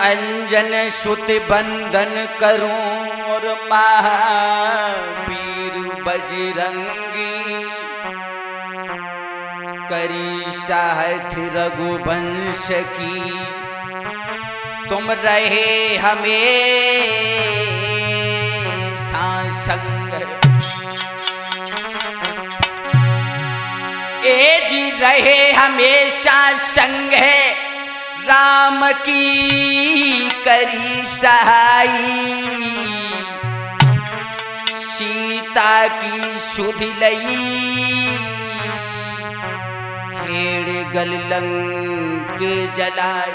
अंजन सुत बंदन करूं और महावीर बजरंगी करी साथ रघुवंश की तुम रहे हमेशा संग ए जी रहे हमेशा संग है राम की करी सहाई सीता की सुध लई खेड़ गल लंक जलाई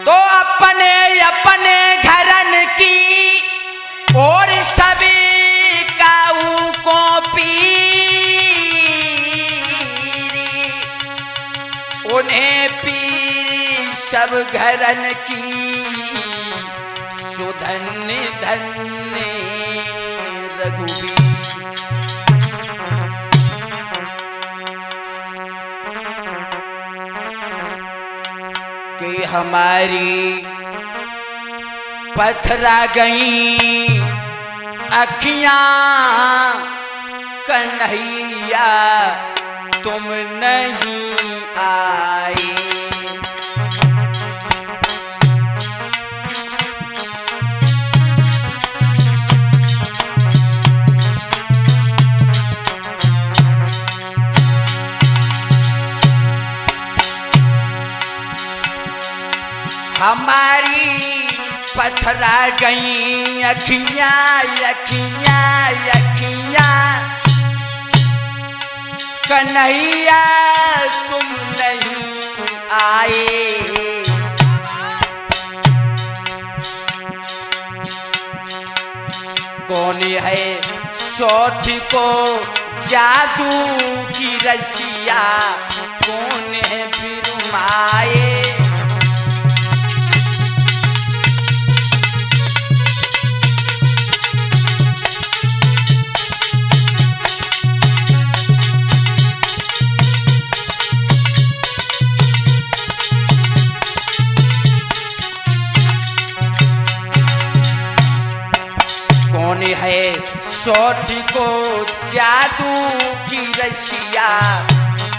तो अपने अपने घरन की और सभी काऊ को पीरी उन्हें पीरी सब घरन की सुधन्य धन्य रघुवीर कि हमारी पथरा गई अखियां कन्हैया तुम नहीं आए हमारी पथरा गई अखियां अखियां अखियां कन्हैया तुम नहीं आए कौन है सोठ को जादू की रसिया कौन है बिरुमाए कौन है सोठ को जादू की रसिया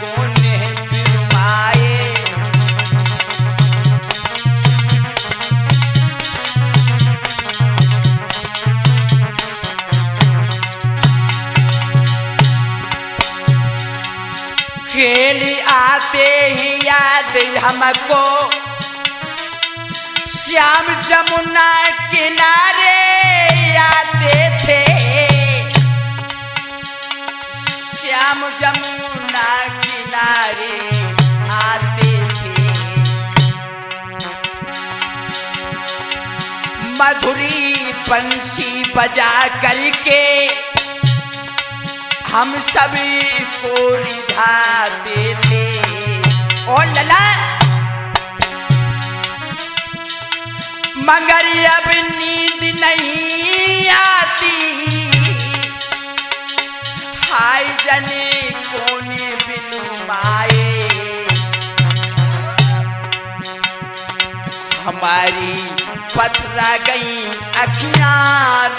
कौन है बिरुमाए खेल आते ही याद हमको श्याम जमुना किनारे आते थे श्याम जमुना किनारे आते थे मधुरी बंसी बजा करके हम सभी को रिझाते थे ओ लला मगर अब नींद नहीं आती हाय जने कोने बिनुमाए हमारी पथरा गई अखियां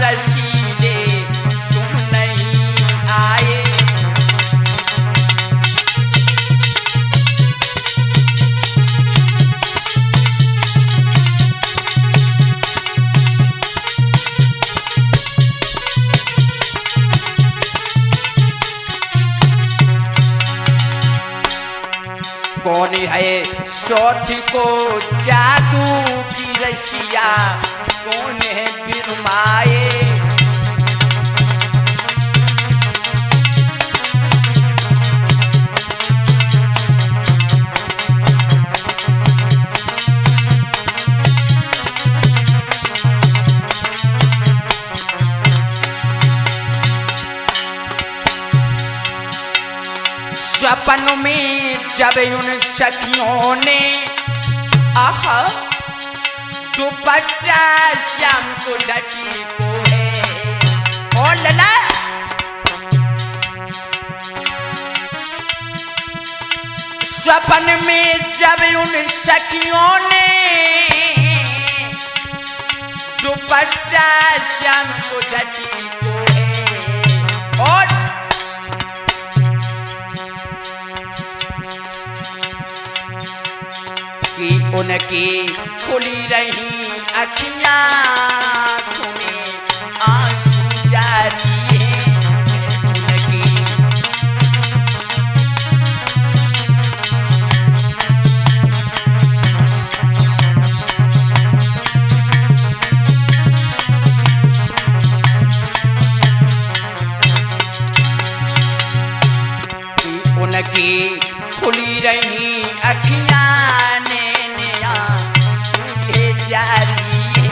रसीले तुम नहीं आए कौन है सोठ को जादू की रसिया कौन है बिरुमाए स्वप्न में जब उन सखियों ने आहा दुपट्टा श्याम को ढकी को है ओ लला स्वप्न में जब उन सखियों ने दुपट्टा श्याम को झटी को है और कि उनकी खुली रही अखियां तुम्हें आंसू जारी है उनकी उनकी खुली रही अखियां नैनिया सूझे जारी है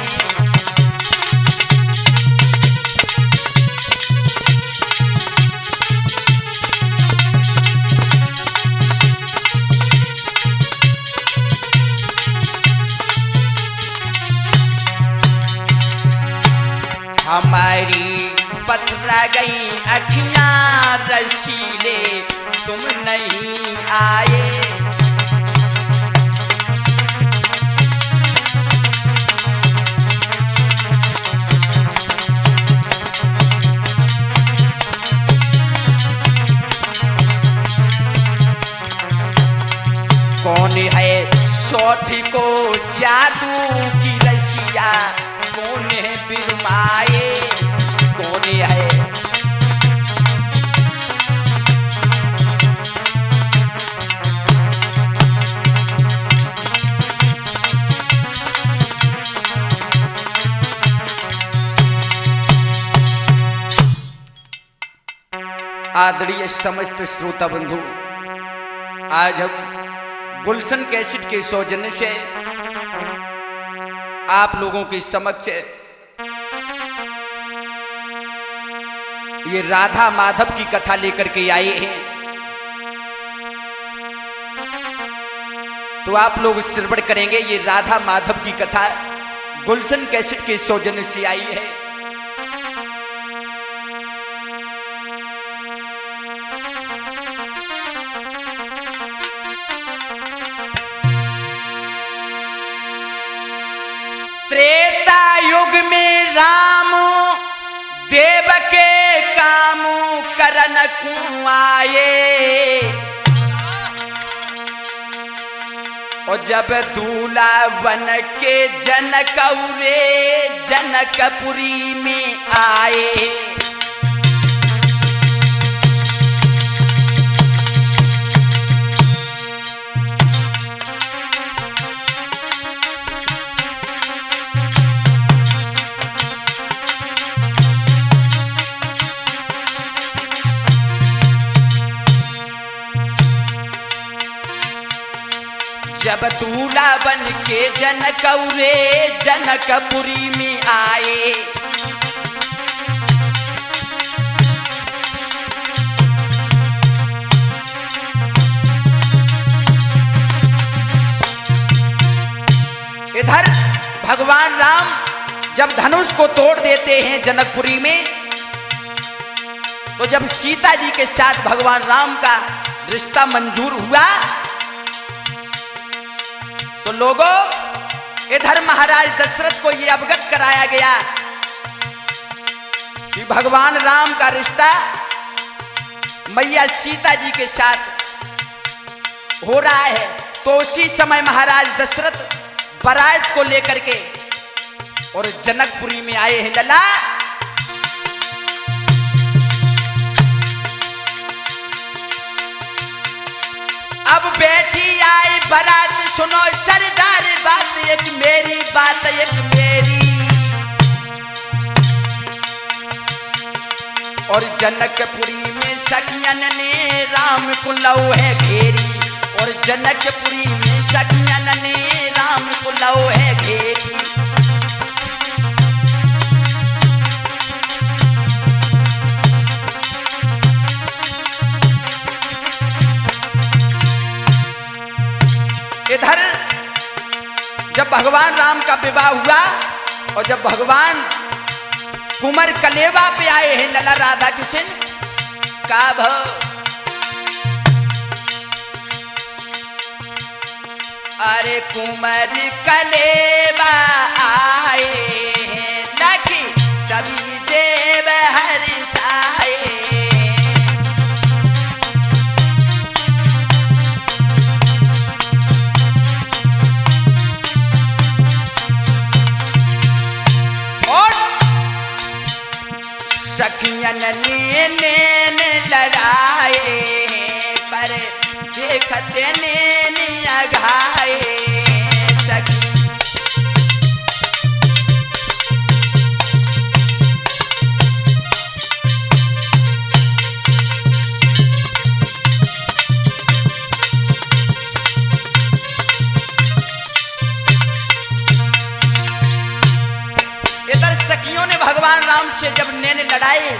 हमारी पथरा गई अखियां रसीले तुम नहीं आए कौन है सौठी को जादू की रसिया कौन है बिरमाए कौन है आदरणीय समस्त श्रोता बंधु, आज हम गुलशन कैसेट के सौजन्य से आप लोगों के समक्ष ये राधा माधव की कथा लेकर के आए हैं। तो आप लोग श्रवण करेंगे। ये राधा माधव की कथा गुलशन कैसेट के सौजन्य से आई है। त्रेता युग में राम देव के काम करन को आए और जब दूल्हा बन के जनकौरे जनकपुरी में आए जब दूल्हा बन के जनकौरे जनकपुरी में आए इधर भगवान राम जब धनुष को तोड़ देते हैं जनकपुरी में, तो जब सीता जी के साथ भगवान राम का रिश्ता मंजूर हुआ तो लोगों इधर महाराज दशरथ को यह अवगत कराया गया कि भगवान राम का रिश्ता मैया सीता जी के साथ हो रहा है। तो उसी समय महाराज दशरथ बारात को लेकर के और जनकपुरी में आए हैं। लला अब बैठी आई बारात, सुनो सरदार बात एक मेरी बात एक मेरी। और जनकपुरी में सखियन ने राम को लौ है घेरी और जनकपुरी में सखियन ने राम को लौ है घेरी। इधर जब भगवान राम का विवाह हुआ और जब भगवान कुमार कलेवा पे आए हैं लला राधा कृष्ण का भाव अरे कुंवर कलेवा आए लखी सभी देव हर्षाए। और सखियन नैन लड़ाए पर देखते नैन अघाए। सखी इधर सखियों ने भगवान राम से जब नैन लड़ाए,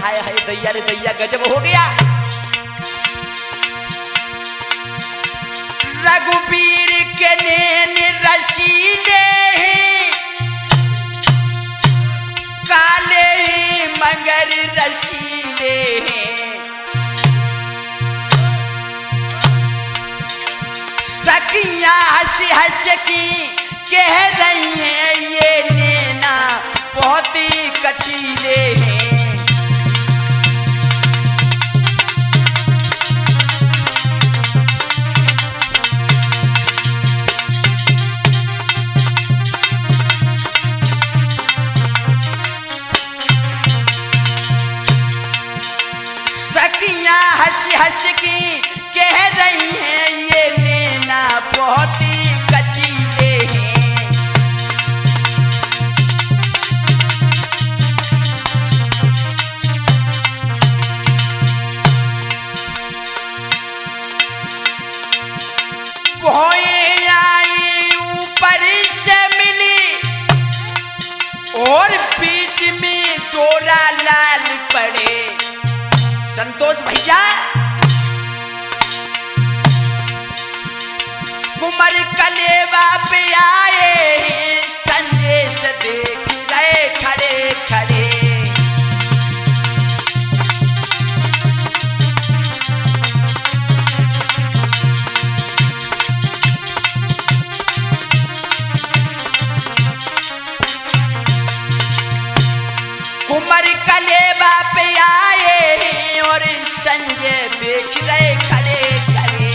हाय हाय दैया रे दैया गजब हो गया। रघुवीर के नैन रसीले काले मगर रसीले। सखियां हंस हंस की कह रही हैं ये नैना बहुत ही कटीले हैं। सखियां हंस हंस की कह रही हैं ये नैना बहुत ही कटीले हैं। भौएं आई ऊपर से मिली और बीच में डोरा लाल पड़े। संतोष भैया कुंवर कलेवा पे आए संदेश देख रहे खड़े खड़े। कुंवर कलेवा पे आए और संजय देख रहे खड़े खड़े।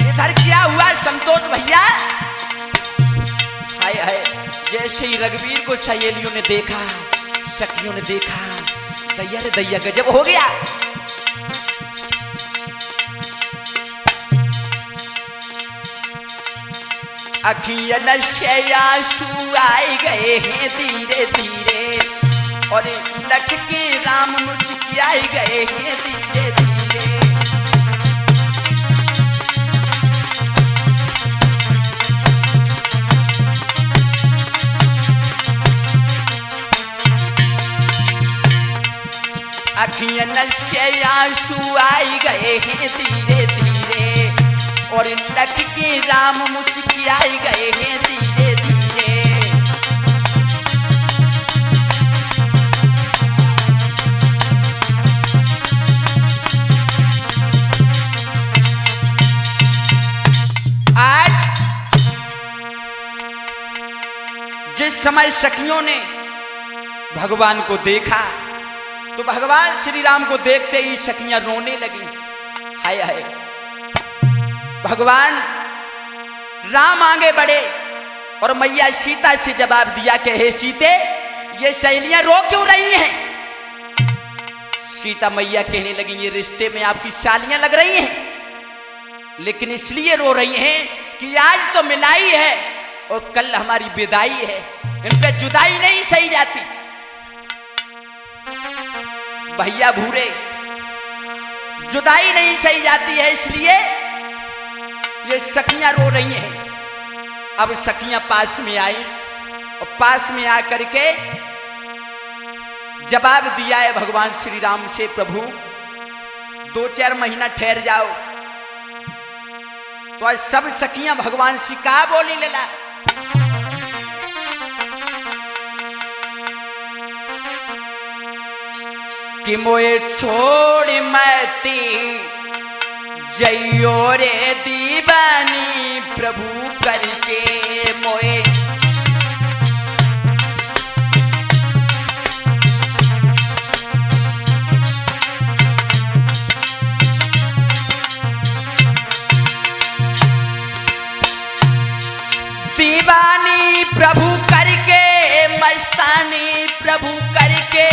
इधर क्या हुआ संतोष भैया? हाय हाय जैसे ही रघुवीर को सहेलियों ने देखा, सखियों ने देखा, दैया रे दैया गजब हो गया। अखियन से आंसू आए गए हैं धीरे धीरे और लख के राम मुस्कुराए गए हैं धीरे धीरे। अखियन से आंसू आए गए हैं धीरे धीरे और लख के राम मुस्कुराए गए हैं धीरे धीरे। आज जिस समय सखियों ने भगवान को देखा तो भगवान श्री राम को देखते ही सखियां रोने लगी। हाय हाय भगवान राम आगे बढ़े और मैया सीता से जवाब दिया कि हे सीते ये सहेलियां रो क्यों रही हैं? सीता मैया कहने लगी ये रिश्ते में आपकी सालियां लग रही हैं, लेकिन इसलिए रो रही हैं कि आज तो मिलाई है और कल हमारी विदाई है, इन पे जुदाई नहीं सही जाती। भैया भूरे जुदाई नहीं सही जाती है, इसलिए ये सखियां रो रही हैं। अब सखियां पास में आई और पास में आकर के जवाब दिया है भगवान श्री राम से, प्रभु 2-4 महीना ठहर जाओ। तो आज सब सखियां भगवान से का बोली लेला। कि मोए छोड़ मती जइयो रे दीवानी प्रभु करके मोए। दीवानी प्रभु करके मस्तानी प्रभु करके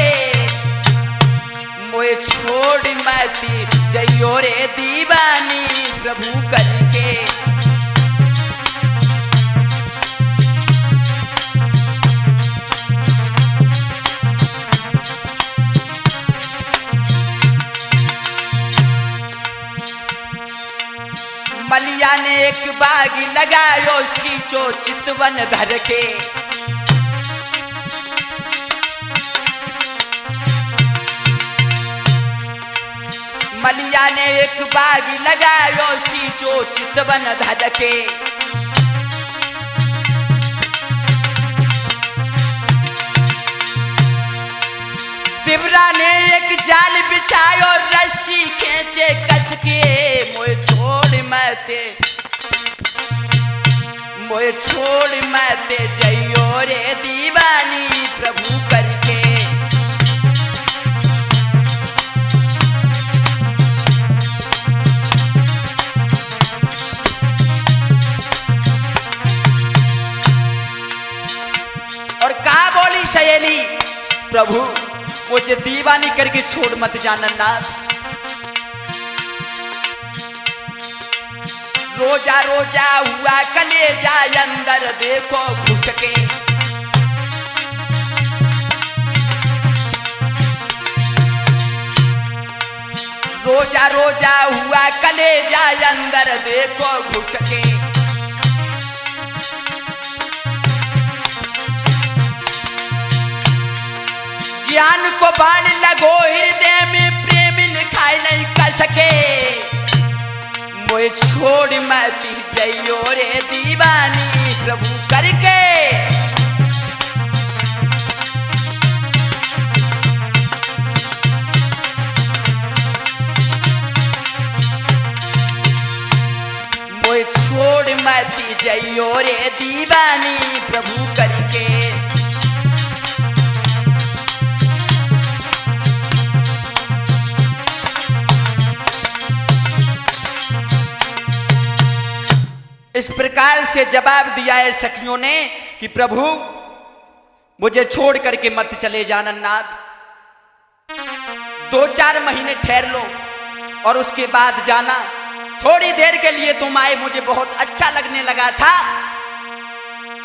मोए छोड़ मती जइयो रे दीवानी प्रभु करके। मलिया ने एक बाग लगायो सींचो चितवन धर के। मलिया ने एक बाग लगायो सींचो चितवन धर के। तिबरा ने एक जाल बिछायो रस्सी खींचे कच के मोए छोड़ मते मोए छोड़ मते जइयो रे दीवानी प्रभु करके। और का बोली सहेली प्रभु मुझे दीवानी करके छोड़ मत जाना नाथ। रोजा रोजा हुआ कलेजा अंदर देखो घुस के। रोजा रोजा हुआ कलेजा अंदर देखो घुस के। ज्ञान को बाण लगो हृदय में प्रेम लिखाई नहीं कर सके मोए छोड़ मती जइयो रे दीवानी प्रभु करके। मोए छोड़ मती जइयो रे दीवानी प्रभु करके। इस प्रकार से जवाब दिया है सखियों ने कि प्रभु मुझे छोड़ करके मत चले जाना नाथ। 2-4 महीने ठहर लो और उसके बाद जाना। थोड़ी देर के लिए तुम आए मुझे बहुत अच्छा लगने लगा था,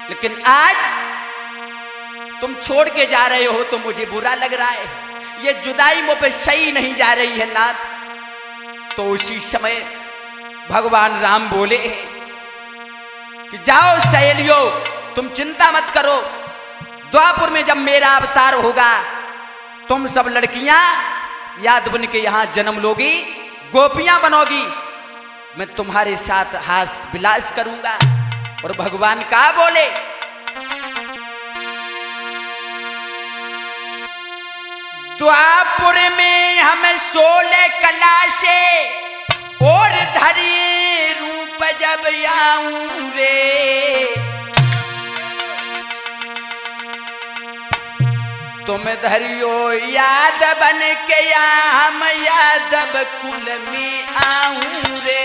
लेकिन आज तुम छोड़ के जा रहे हो तो मुझे बुरा लग रहा है। ये जुदाई मुझ पे सही नहीं जा रही है नाथ। तो उसी समय भगवान राम बोले कि जाओ सहेलियों तुम चिंता मत करो। द्वापुर में जब मेरा अवतार होगा तुम सब लड़कियां याद बन के यहां जन्म लोगी, गोपियां बनोगी, मैं तुम्हारे साथ हास विलास करूंगा। और भगवान का बोले द्वापुर में हम 16 कला से और धरी रूप जब आऊं रे, तुम धरियो याद बन के या हम यादव कुल में आऊं रे।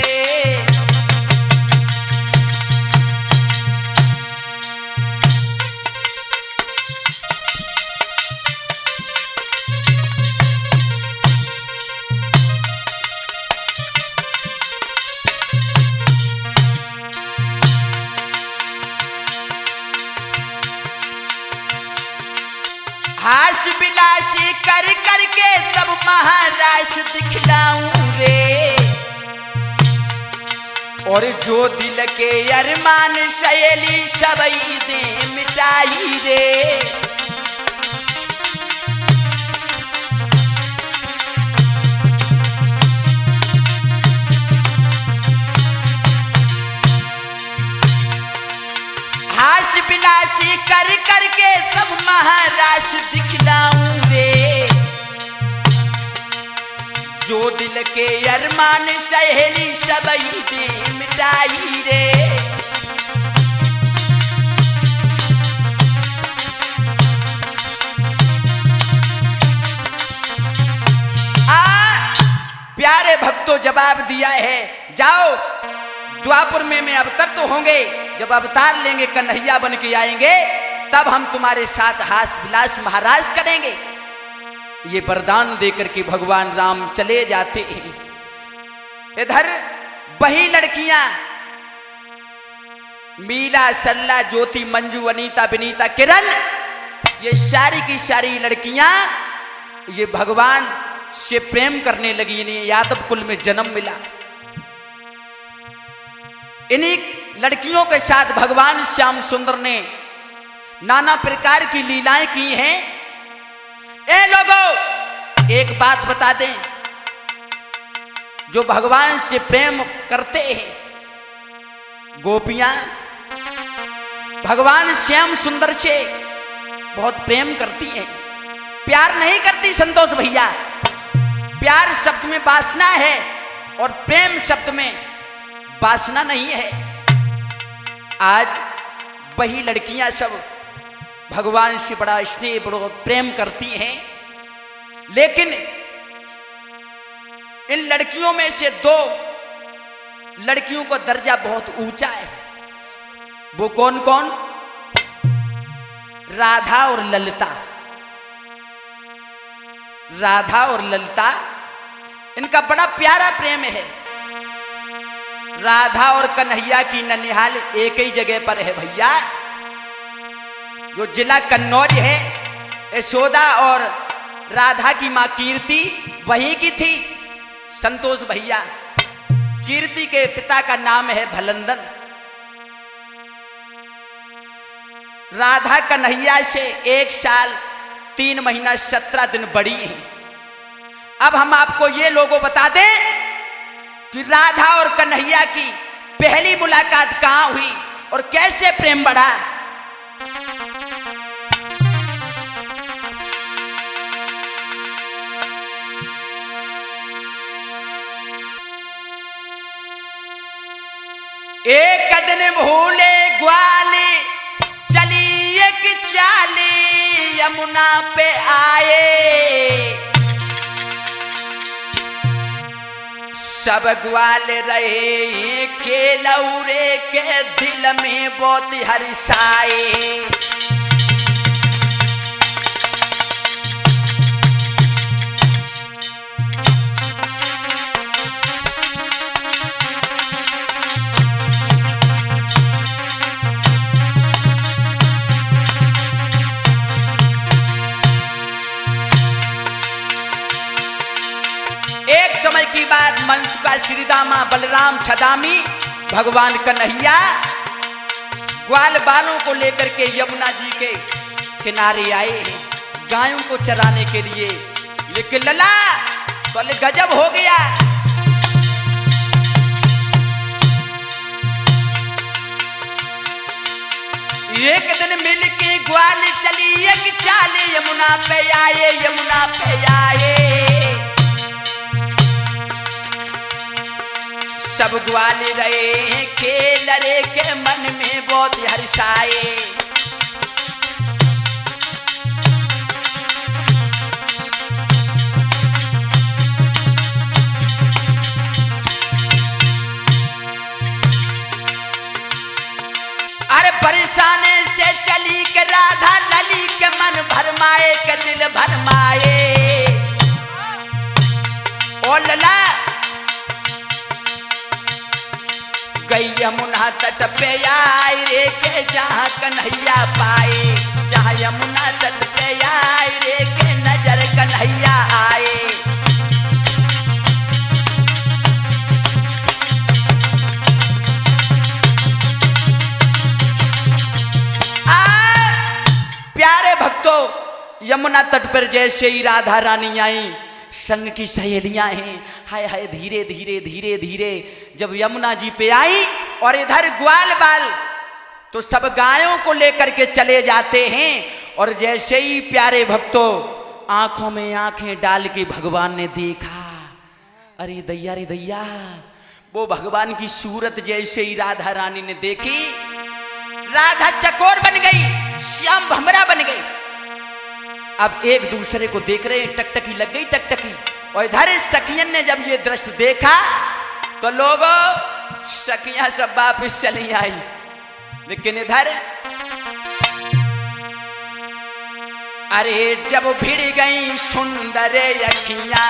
हास विलासी कर करके तब महाराज दिखलाऊं रे, और जो दिल के अरमान सहेली सबई दे मिटाई रे। हास विलासी कर करके सब महाराज दिखलाऊं रे, जो दिल के अरमान सहेली सबई दे मिटाई रे। प्यारे भक्तों जवाब दिया है, जाओ द्वापर में अवतरित होंगे, जब अवतार लेंगे कन्हैया बन के आएंगे तब हम तुम्हारे साथ हास विलास महाराज करेंगे। ये वरदान देकर के भगवान राम चले जाते हैं। इधर वही लड़कियां मीला, सरला, ज्योति, मंजू, अनीता, विनीता, किरण, ये सारी की सारी लड़कियां ये भगवान से प्रेम करने लगी। इन्हें यादव कुल में जन्म मिला। इन्हीं लड़कियों के साथ भगवान श्याम सुंदर ने नाना प्रकार की लीलाएं की हैं। ए लोगों, एक बात बता दें, जो भगवान से प्रेम करते हैं गोपियां भगवान श्याम सुंदर से बहुत प्रेम करती हैं, प्यार नहीं करती संतोष भैया। प्यार शब्द में वासना है और प्रेम शब्द में वासना नहीं है। आज वही लड़कियां सब भगवान से बड़ा स्नेह, बड़ा प्रेम करती हैं, लेकिन इन लड़कियों में से दो लड़कियों का दर्जा बहुत ऊंचा है। वो कौन कौन? राधा और ललिता। राधा और ललिता, इनका बड़ा प्यारा प्रेम है। राधा और कन्हैया की ननिहाल एक ही जगह पर है भैया। जो जिला कन्नौज है, यशोदा और राधा की मां कीर्ति वहीं की थी संतोष भैया। कीर्ति के पिता का नाम है भलंदन। राधा कन्हैया से 1 साल 3 महीना 17 दिन बड़ी है। अब हम आपको ये लोगों बता दें कि राधा और कन्हैया की पहली मुलाकात कहां हुई और कैसे प्रेम बढ़ा। एक दिन भूले ग्वाले चली एक चाली यमुना पे आए। सब ग्वाले रहे केलौरे के दिल में बहुत हर्षाए। समय की बात, मनसुका, श्रीदामा, बलराम, छदामी, भगवान कन्हैया ग्वाल बालों को लेकर के यमुना जी के किनारे आए हैं गायों को चराने के लिए। लेकिन लला बोले गजब हो गया। एक दिन मिल के ग्वाल चली एक चाली यमुना पे आए, यमुना पे आए। सब ग्वाल रहे खेल रे के मन में बहुत हर्षाए। अरे परेशानी से चली के राधा लली के मन भरमाए के दिल भरमाए। ओ लला गई यमुना तट पे आई रे के जहाँ कन्हैया पाए। जहाँ यमुना तट पे आई रे के नजर कन्हैया आए। प्यारे भक्तों, यमुना तट पर जैसे ही राधा रानी आई, संग की सहेलियां हैं, हाय हाय धीरे धीरे धीरे धीरे जब यमुना जी पे आई और इधर ग्वाल बाल तो सब गायों को लेकर के चले जाते हैं। और जैसे ही प्यारे भक्तों आंखों में आंखें डाल के भगवान ने देखा अरे दैया रे दैया, वो भगवान की सूरत जैसे ही राधा रानी ने देखी, राधा चकोर बन गई, श्याम भमरा बन गई। अब एक दूसरे को देख रहे हैं, टकटकी लग गई टकटकी। और इधर सखियन ने जब ये दृश्य देखा तो लोगों सखियां सब वापस चली आई, लेकिन इधर अरे जब भिड़ गई सुंदर अखियां,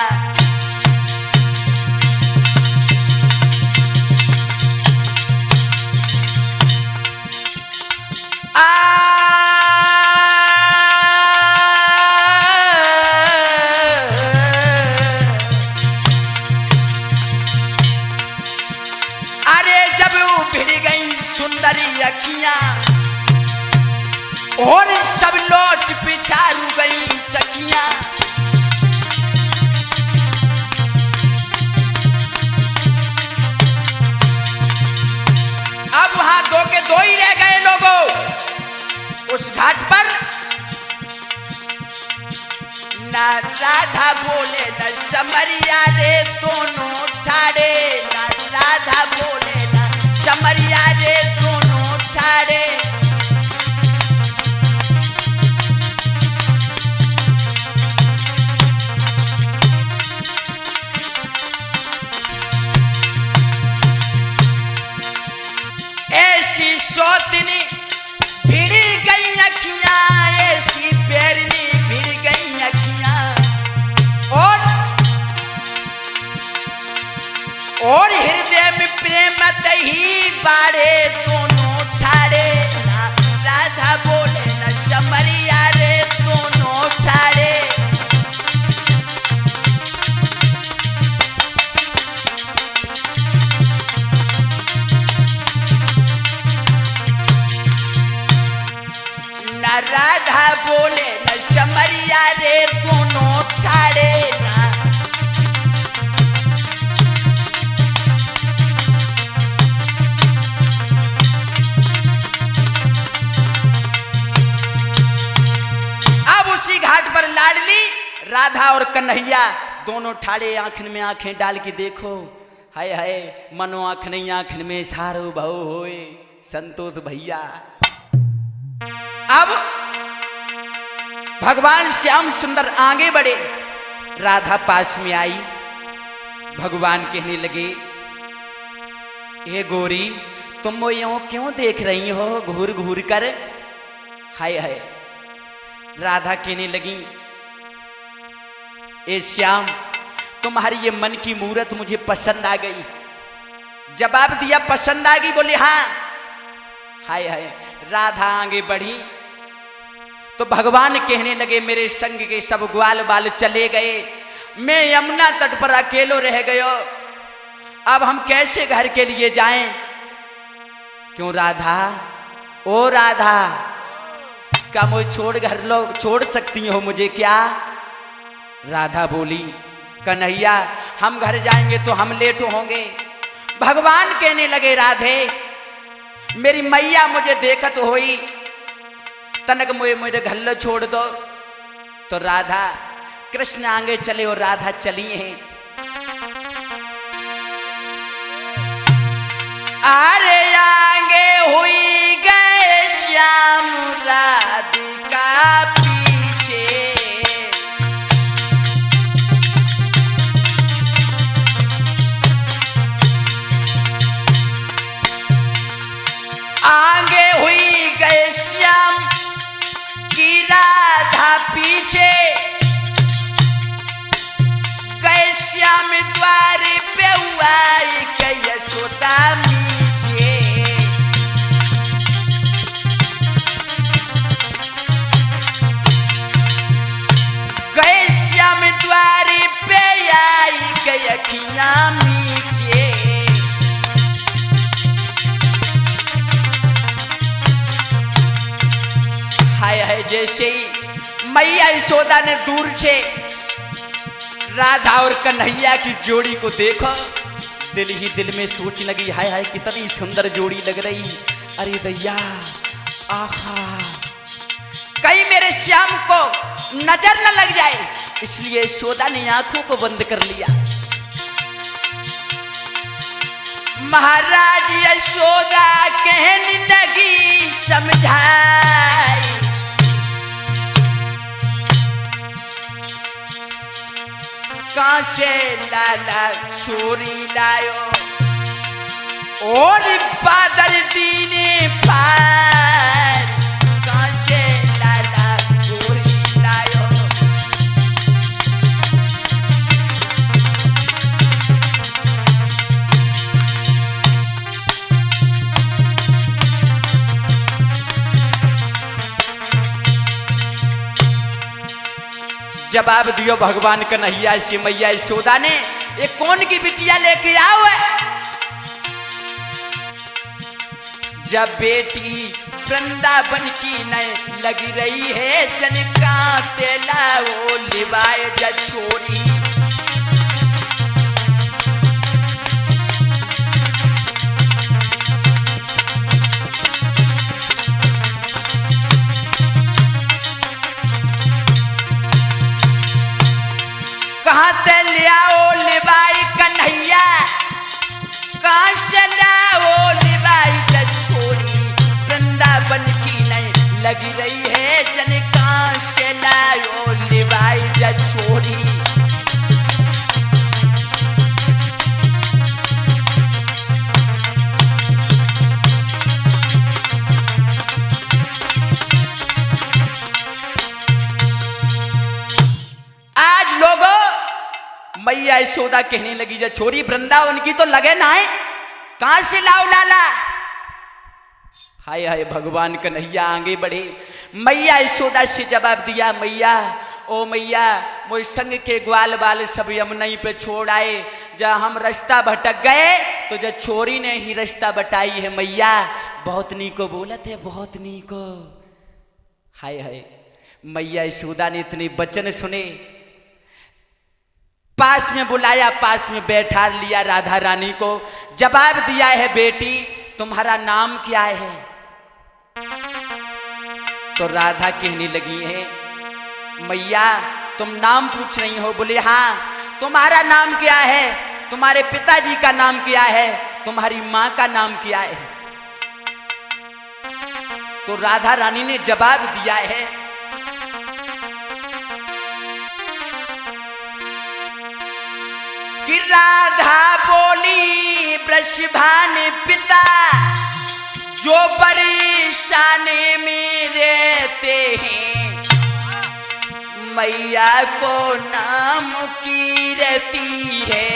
सुंदरी अखियां और सब लौट पिछाड़ू गई सखियां। अब वहां दो के दो ही रह गए लोगों उस घाट पर। ना राधा बोले न समरिया रे दोनों ठाड़े, ना राधा बोले न समरिया रे दोनों ठाड़े। ऐसी सौतनी भिड़ गई अखियां, ऐसी बैरनी भिड़ गई अखियां। और हृदय में प्रेम ही बाड़े दोनों ठाड़े, ना राधा बोले न समरिया रे दोनों ठाड़े। न राधा बोले न समरिया रे दोनों ठाड़े, ना घाट पर लाडली राधा और कन्हैया दोनों ठाड़े आंखन में आंखें डाल के देखो, हाय हाय मनो आंख नहीं आंखन में सारो भाव होए संतोष भैया। अब भगवान श्याम सुंदर आगे बढ़े, राधा पास में आई। भगवान कहने लगे, हे गोरी तुम वो यूं क्यों देख रही हो घूर घूर कर? हाय हाय। राधा कहने लगी, ए श्याम तुम्हारी ये मन की मूरत मुझे पसंद आ गई। जवाब दिया पसंद आ गई, बोले हाँ। हाय हाय। राधा आगे बढ़ी तो भगवान कहने लगे, मेरे संग के सब ग्वाल बाल चले गए, मैं यमुना तट पर अकेलो रह गयो, अब हम कैसे घर के लिए जाएं? क्यों राधा, ओ राधा, क्या मुझे छोड़ घर लोग छोड़ सकती हो मुझे क्या? राधा बोली, कन्हैया हम घर जाएंगे तो हम लेट होंगे। भगवान कहने लगे, राधे मेरी मैया मुझे देखत होई, तनक मुझे मेरे घर छोड़ दो। तो राधा कृष्ण आगे चले और राधा चली हैं। अरे आगे हुई गए श्याम राधिका पीछे, आगे हुई गए श्याम की राधा पीछे, गए श्याम द्वार पे हुआ यशोदा मीछे। गए श्याम द्वार पे आई गई अखियां मीछे। हाय हाय। जैसे ही मैया यशोदा ने दूर से राधा और कन्हैया की जोड़ी को देखा, दिल ही दिल में सोचने लगी, हाय हाय कितनी सुंदर जोड़ी लग रही। अरे दैया, आहा, कहीं मेरे श्याम को नजर न लग जाए, इसलिए यशोदा ने आंखों को बंद कर लिया। महाराज यशोदा कहने लगी समझाई, कहां से लाला छोरी लायो और बादल दीने पार, कहां से लाला छोरी लायो। जवाब दियो भगवान कन्हैया से मैया यशोदा ने, ये कौन की बिटिया लेके आओ है? जब बेटी वृंदावन की नए लगी रही है, जनका तेला वो लिवाए जछोरी। कहाँ से लियाओ लिवाई कन्हैया, कहाँ से लाओ लिवाई जछोरी, वृंदावन की नई लगी रही है, जन कहाँ से लाओ लिवाई जछोरी। आज लोगों मैया यशोदा कहने लगी जछोरी वृंदावन की तो लगे ना है, कहां से लाओ लाला। हाय हाय भगवान कन्हैया आगे बढ़े, मैया यशोदा से जवाब दिया, मैया ओ मैया मोई संग के ग्वाल बाल सब यमुना पे छोड़ आए, जब हम रास्ता भटक गए तो जछोरी ने ही रास्ता बटाई है मैया। बहुत नीको बोलत है, बहुत नीको। हाय हाय मैया यशोदा ने इतने वचन सुने, पास में बुलाया, पास में बैठा लिया राधा रानी को, जवाब दिया है बेटी तुम्हारा नाम क्या है? तो राधा कहने लगी है मैया तुम नाम पूछ रही हो? बोले हाँ। तुम्हारा नाम क्या है? तुम्हारे पिताजी का नाम क्या है? तुम्हारी माँ का नाम क्या है? तो राधा रानी ने जवाब दिया है कि राधा बोली वृषभान पिता जो परेशानी में रहते हैं, मैया को नाम की रहती है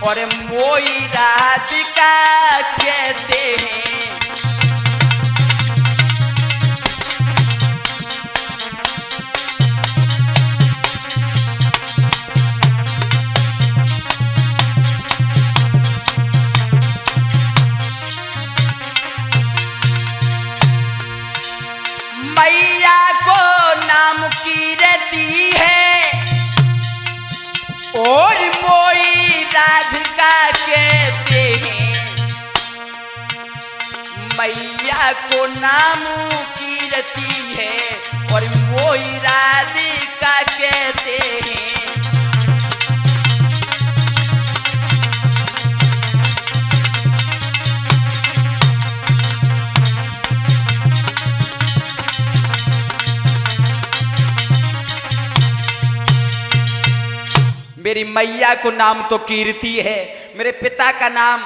और मोई राधिका कहते हैं। मैया को नाम की रहती है और मोई राधिका कहते हैं, मैया को नाम की रहती है और मोई राधिका कहते हैं। मेरी मैया को नाम तो कीर्ति है, मेरे पिता का नाम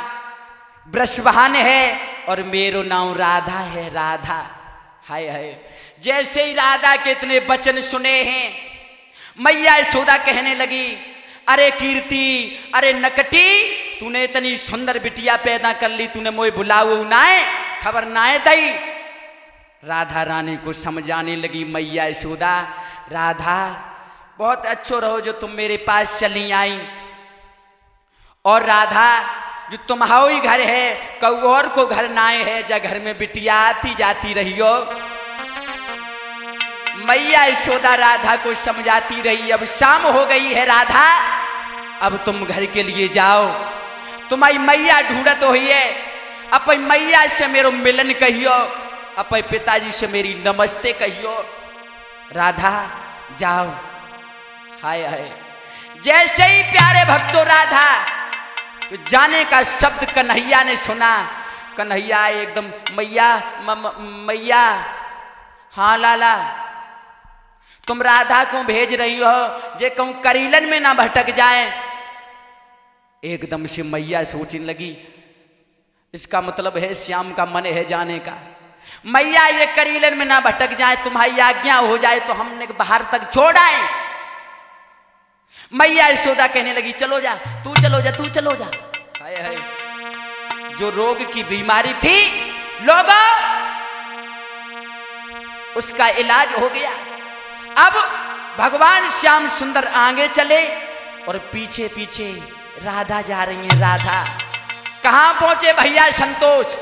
वृषभान है और मेरो नाम राधा है, राधा। हाय हाय जैसे ही राधा के इतने वचन सुने हैं, मैया यशोदा कहने लगी अरे कीर्ति, अरे नकटी, तूने इतनी सुंदर बिटिया पैदा कर ली, तूने मोए बुलाऊ नाए, खबर नाए दई। राधा रानी को समझाने लगी मैया यशोदा, राधा बहुत अच्छो रहो जो तुम मेरे पास चली आई, और राधा जो तुम्हारा ही घर है, कऊ और को घर नाए है, जा घर में बिटिया आती जाती रहियो। मैया यशोदा राधा को समझाती रही, अब शाम हो गई है राधा, अब तुम घर के लिए जाओ, तुम्हारी मैया ढूंढत हुई है, अपनी मैया से मेरो मिलन कहियो, अपने पिताजी से मेरी नमस्ते कहियो। राधा जाओ। हाय हाय जैसे ही प्यारे भक्तों राधा तो जाने का शब्द कन्हैया ने सुना। कन्हैया एकदम मैया मैया, हाँ लाला तुम राधा को भेज रही हो जे कहूं करीलन में ना भटक जाए। एकदम से मैया सोचने लगी इसका मतलब है श्याम का मन है जाने का। मैया ये करीलन में ना भटक जाए, तुम्हारी आज्ञा हो जाए तो हमने बाहर तक छोड़ आए। मैया यशोदा कहने लगी चलो जा तू, चलो जा तू, चलो जा। हाय हाय, जो रोग की बीमारी थी लोगों उसका इलाज हो गया। अब भगवान श्याम सुंदर आगे चले और पीछे पीछे राधा जा रही है। राधा कहां पहुंचे भैया संतोष?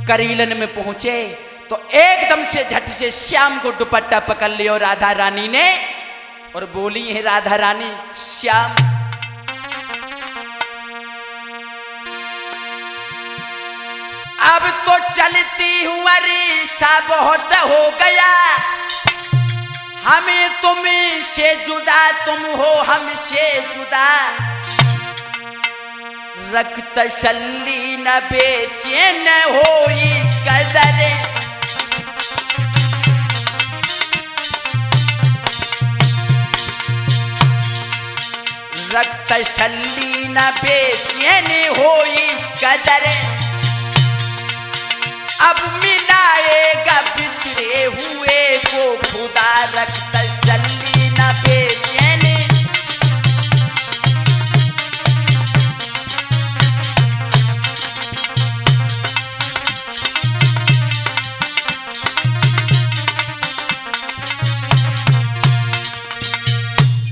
करीलन में पहुंचे तो एकदम से झट से श्याम को दुपट्टा पकड़ लिया राधा रानी ने और बोली है राधा रानी श्याम अब तो चलती हूं अरे सा बहुत हो गया, हमें तुम से जुदा तुम हो हमसे जुदा, रख तसल्ली न बेचैन हो इस कदर, रख तसल्ली न बेचैन हो इस कदर, अब मिलाएगा बिछड़े हुए को खुदा, रख तसल्ली न बेचैन।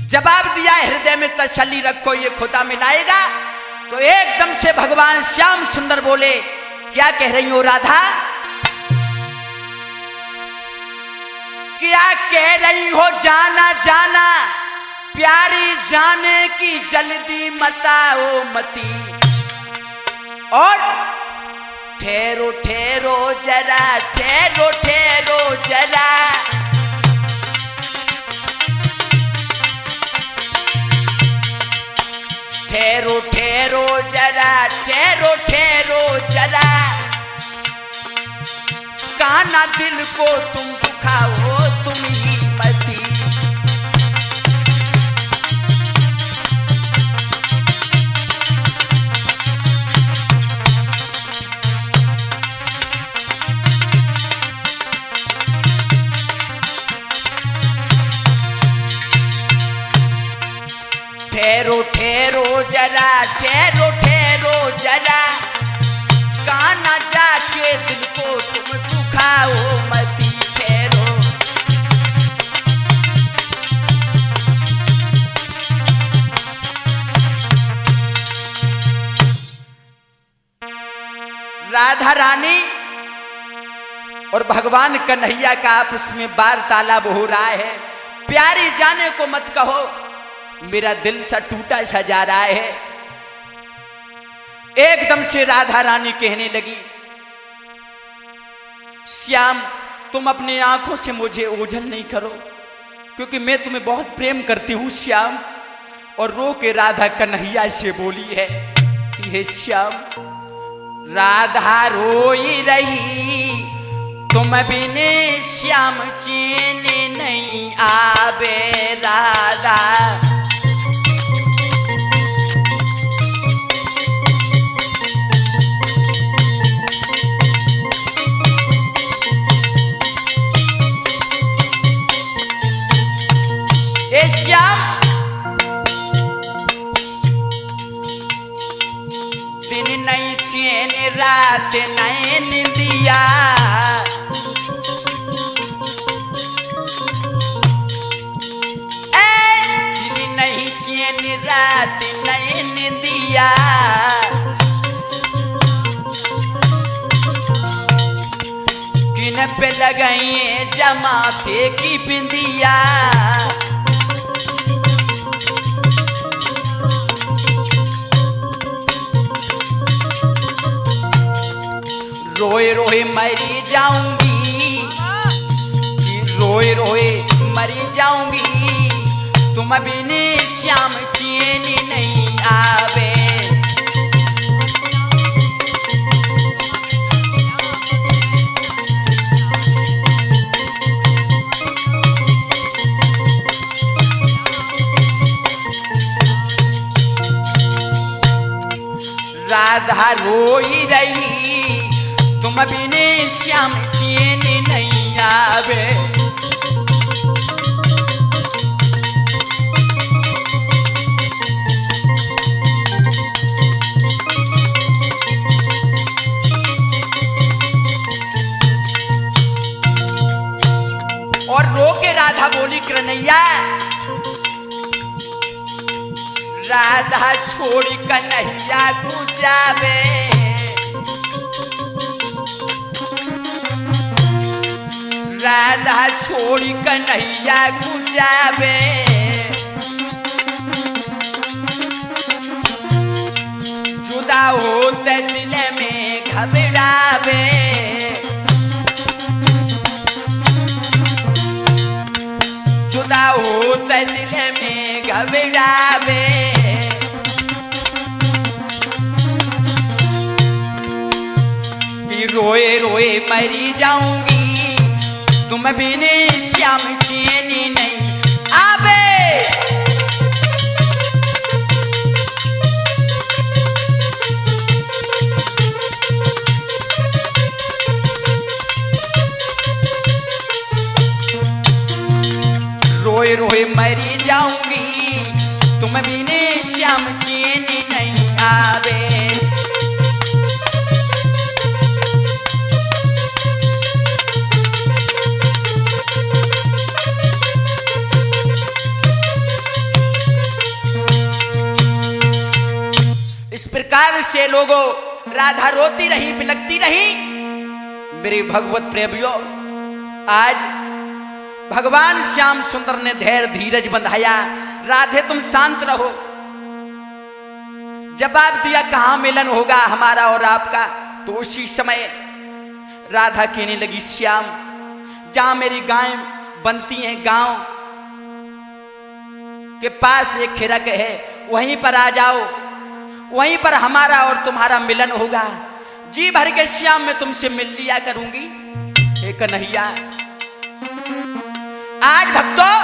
जवाब दिया हृदय में तसल्ली रखो ये खुदा मिलाएगा। तो एकदम से भगवान श्याम सुंदर बोले क्या कह रही हो राधा? क्या कह रही हो जाना जाना, प्यारी जाने की जल्दी मताओ मती, और ठहरो ठहरो जरा ठहरो ठहरो जरा, ठहरो ठहरो जरा ठहरो ठहरो जरा, काना दिल को तुम दुखाओ तुम ही मती, ठहरो ठहरो जरा ठहरो ठहरो जरा, काना जाके दिल को तुम दुखाओ मती, ठहरो। राधा रानी और भगवान कन्हैया का आपस में वार्तालाप हो रहा है। प्यारी जाने को मत कहो, मेरा दिल सा टूटा सा जा रहा है। एकदम से राधा रानी कहने लगी श्याम तुम अपनी आंखों से मुझे ओझल नहीं करो, क्योंकि मैं तुम्हें बहुत प्रेम करती हूं श्याम। और रो के राधा कन्हैया से बोली है कि हे श्याम, राधा रोई रही तुम बिने श्याम चैन नहीं आवे राधा, दिन नहीं चैन रात नैन दिया, दिन नहीं चैन रात नैन दिया, किन पे लगाइए जमाते की बिंदिया, रोए रोए मरी जाऊंगी, रोए रोए मरी जाऊंगी, तुम बिने श्याम चैन नहीं आवे। राधा रोई रही तुम बिने श्याम चैन नहीं आवे। और रो के राधा बोली कन्हैया, राधा छोड़ कन्हैया तू जावे। राधा छोड़ कन्हैया तू जावे। जुदा होते दिल में घबरावे। जुदा होते दिल में घबरावे। रोए रोए मरी जाऊंगी तुम बिने श्याम चैन नहीं आवे। रोए रोए मरी जाऊंगी तुम बिने श्याम चैन नहीं आवे। इस प्रकार से लोगों राधा रोती रही, बिलखती रही। मेरे भगवत प्रेमियों, आज भगवान श्याम सुंदर ने धैर्य धीरज बंधाया। राधे तुम शांत रहो। जवाब दिया कहां मिलन होगा हमारा और आपका। तो उसी समय राधा कहने लगी, श्याम जहां मेरी गाय बनती हैं, गांव के पास एक खिरक है, वहीं पर आ जाओ। वहीं पर हमारा और तुम्हारा मिलन होगा। जी भर के श्याम मैं तुमसे मिल लिया करूंगी। हे कन्हैया, आज भक्तों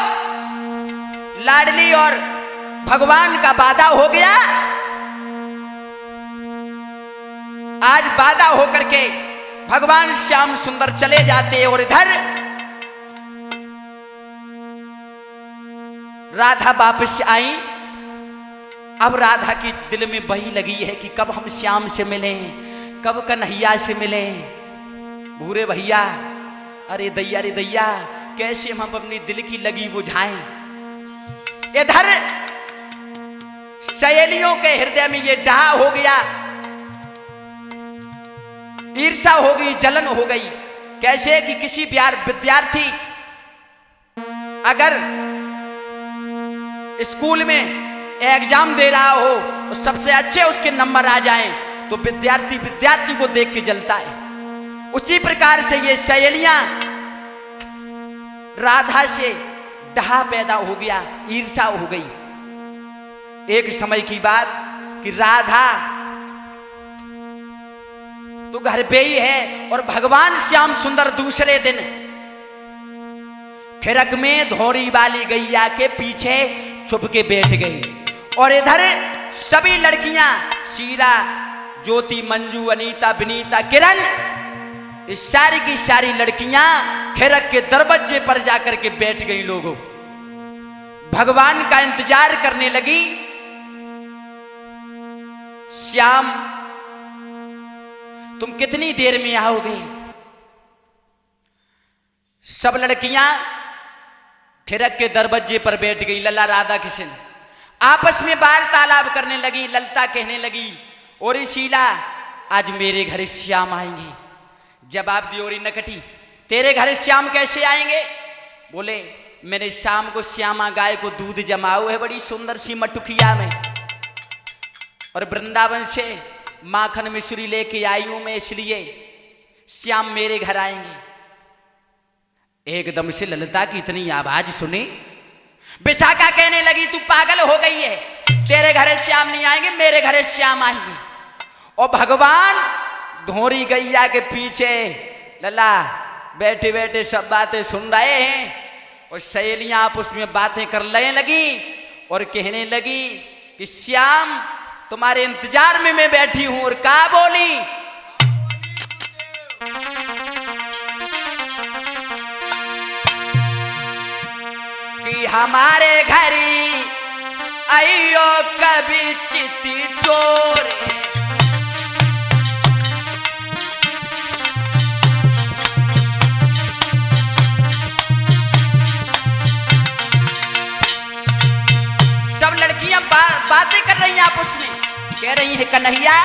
लाडली और भगवान का वादा हो गया। आज वादा होकर के भगवान श्याम सुंदर चले जाते और इधर राधा वापस आई। अब राधा की दिल में वही लगी है कि कब हम श्याम से मिलें, कब कन्हैया से मिलें। भूरे भैया, अरे दैया रे दैया, कैसे हम अपनी दिल की लगी बुझाएं। इधर सहेलियों के हृदय में ये डाह हो गया, ईर्षा हो गई, जलन हो गई। कैसे कि किसी विद्यार्थी अगर स्कूल में एग्जाम दे रहा हो और सबसे अच्छे उसके नंबर आ जाएं तो विद्यार्थी को देख के जलता है। उसी प्रकार से ये सहेलियां राधा से डहा पैदा हो गया, ईर्षा हो गई। एक समय की बात कि राधा तो घर पे ही है और भगवान श्याम सुंदर दूसरे दिन खिरक में धोरी वाली गैया के पीछे छुप के बैठ गई। और इधर सभी लड़कियां, शीला, ज्योति, मंजू, अनीता, विनीता, किरण, इस सारी की सारी लड़कियां खिरक के दरवाजे पर जाकर के बैठ गई। लोगों भगवान का इंतजार करने लगी। श्याम तुम कितनी देर में आओगे? सब लड़कियां खिरक के दरवाजे पर बैठ गई। लला राधा कृष्ण आपस में वार्तालाप करने लगी। ललता कहने लगी, और शीला आज मेरे घर श्याम आएंगे। जवाब दी और नकटी, तेरे घर श्याम कैसे आएंगे? बोले मैंने शाम को श्यामा गाय को दूध जमाओ है बड़ी सुंदर सी मटुकिया में, और वृंदावन से माखन मिश्री लेके आई हूं मैं, इसलिए श्याम मेरे घर आएंगे। एकदम से ललिता की इतनी आवाज सुनी, विशाखा कहने लगी तू पागल हो गई है, तेरे घरे श्याम नहीं आएंगे, मेरे घरे श्याम आएंगे। और भगवान धोरी गैया के पीछे लल्ला बैठे बैठे सब बातें सुन रहे हैं और सहेलियां आपस में बातें करने लगी और कहने लगी कि श्याम तुम्हारे इंतजार में मैं बैठी हूं। और क्या बोली कि हमारे घरी आइयो कभी चिट्ठी चोरे, सब लड़कियां बातें कर रही हैं आपस में, कह रही है कन्हैया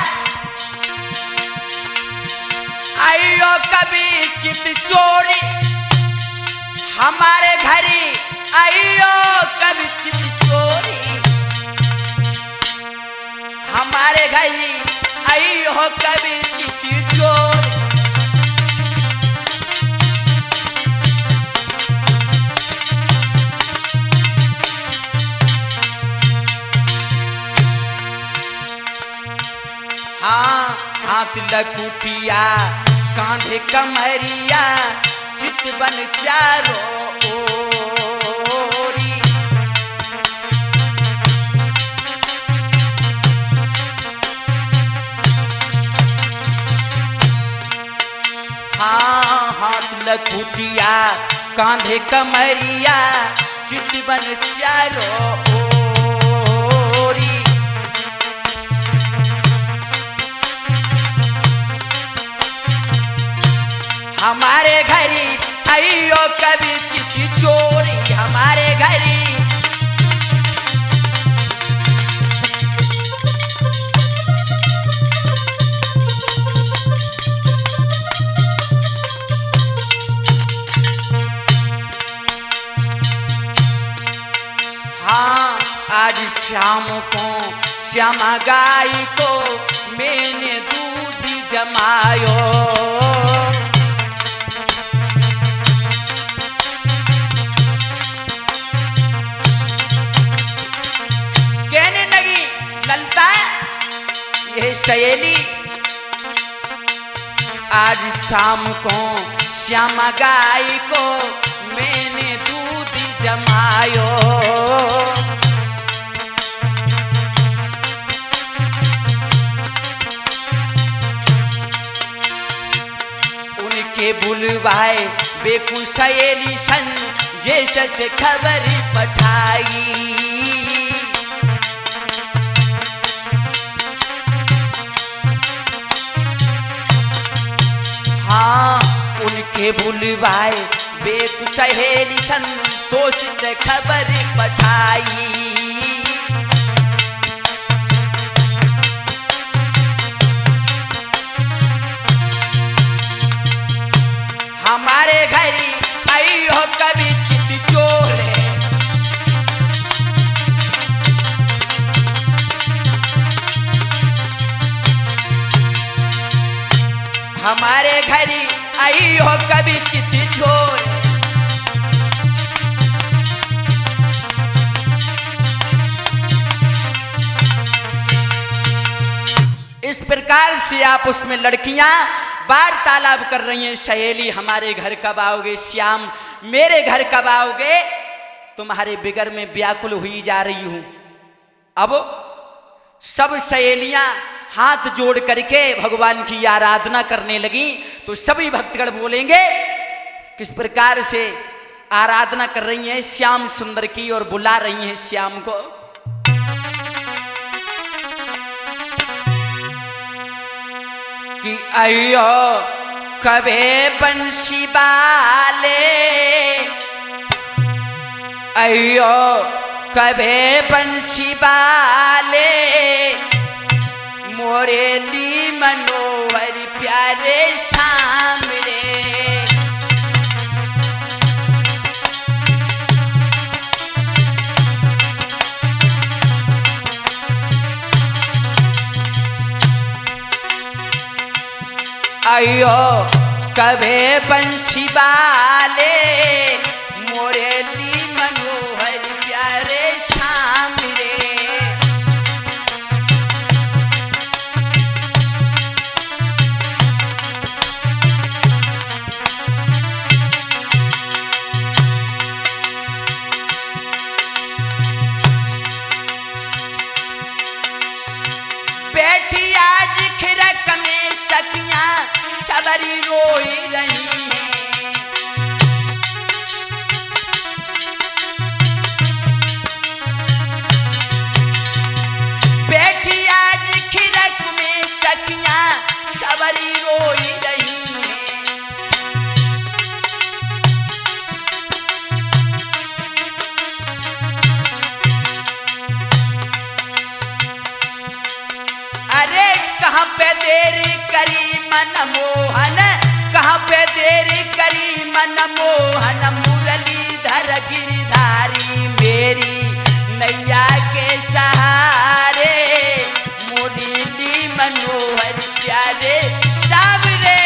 आइयो कभी चिट्ठी चोरी, हमारे घरी आइयो कभी चिट्ठी चोरी, हमारे घरी आइयो कभी चिट्ठी चोरी। हाँ हाथ लकुटिया कांधे कमरिया चितवन चारों ओरी, हाँ हाथ लकुटिया कांधे कमरिया चितवन चारों ओरी, हमारे घरी आइयो कभी चिट्ठी चोरी, हमारे घरी हाँ आज शाम को श्यामा गाय को मैंने दूध जमायो, सहेली आज शाम को श्यामा गाय को मैंने दूध जमायो, उनके बुलवाए बेकु सहेली सन जैसे से खबर पठाई, हाँ उनके बुलवाए बेकु सहेली संतोष से खबर पठाई, हमारे घरी आई हो कभी चिट्ठी चोरे, हमारे घरी आई हो कभी चिट्ठी चोरी। इस प्रकार से आप उसमें लड़कियां वार्तालाप कर रही हैं, सहेली हमारे घर कब आओगे, श्याम मेरे घर कब आओगे, तुम्हारे बिगर में व्याकुल हुई जा रही हूं। अब सब सहेलियां हाथ जोड़ करके भगवान की आराधना करने लगी। तो सभी भक्तगण बोलेंगे किस प्रकार से आराधना कर रही हैं श्याम सुंदर की और बुला रही हैं श्याम को। कि अयो कभे बंसी बाले, अयो कभे बंसी बाले, मोरेली मनोहर प्यारे सामने। अयो कभे बंसी बाले, मोरेली मनोहर बैठी आज खिरक में सखियां सबरी रोई रही हैं। बैठी आज खिरक में सखियां सबरी रोई रही हैं। अरे कहाँ पे देरी करी मनमोहन, कहाँ पे देरी करी मनमोहन, मुरलीधर गिरधारी मेरी नैया के सहारे, मुरली मनोहर प्यारे सावरे।